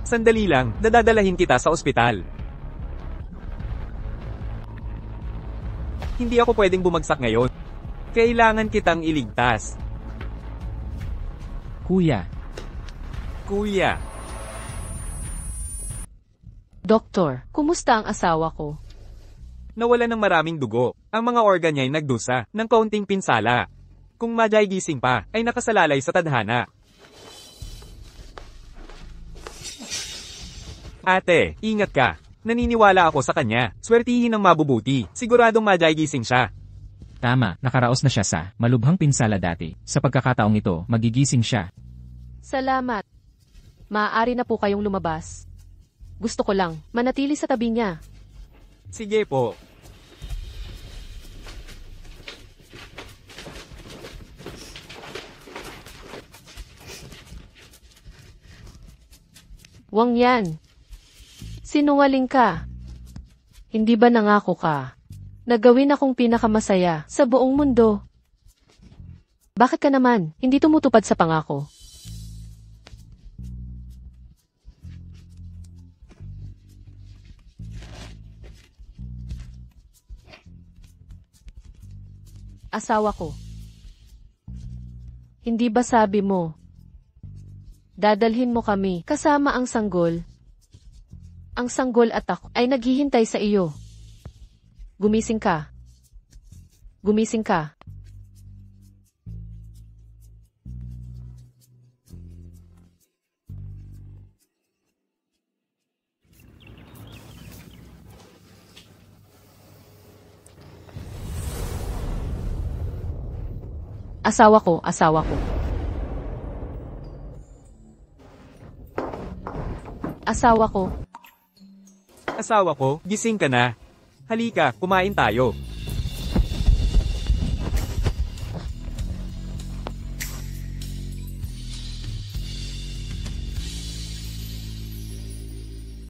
Sandali lang, dadadalahin kita sa ospital. Hindi ako pwedeng bumagsak ngayon. Kailangan kitang iligtas. Kuya, Kuya. Doktor, kumusta ang asawa ko? Nawala ng maraming dugo. Ang mga organ niya ay nagdusa ng kaunting pinsala. Kung madyay gising pa, ay nakasalalay sa tadhana. Ate, ingat ka. Naniniwala ako sa kanya. Swertihin ang mabubuti. Siguradong madyay gising siya. tama, nakaraos na siya sa malubhang pinsala dati. Sa pagkakataong ito, magigising siya. Salamat. Maaari na po kayong lumabas. Gusto ko lang, manatili sa tabi niya. Sige po. Wang yan. Sinungaling ka. Hindi ba nangako ka? Nagawin akong pinakamasaya sa buong mundo. Bakit ka naman hindi tumutupad sa pangako? Asawa ko. Hindi ba sabi mo? Dadalhin mo kami kasama ang sanggol. Ang sanggol at ako ay naghihintay sa iyo. Gumising ka. Gumising ka. Asawa ko, asawa ko. Asawa ko. Asawa ko, gising ka na. Halika, kumain tayo.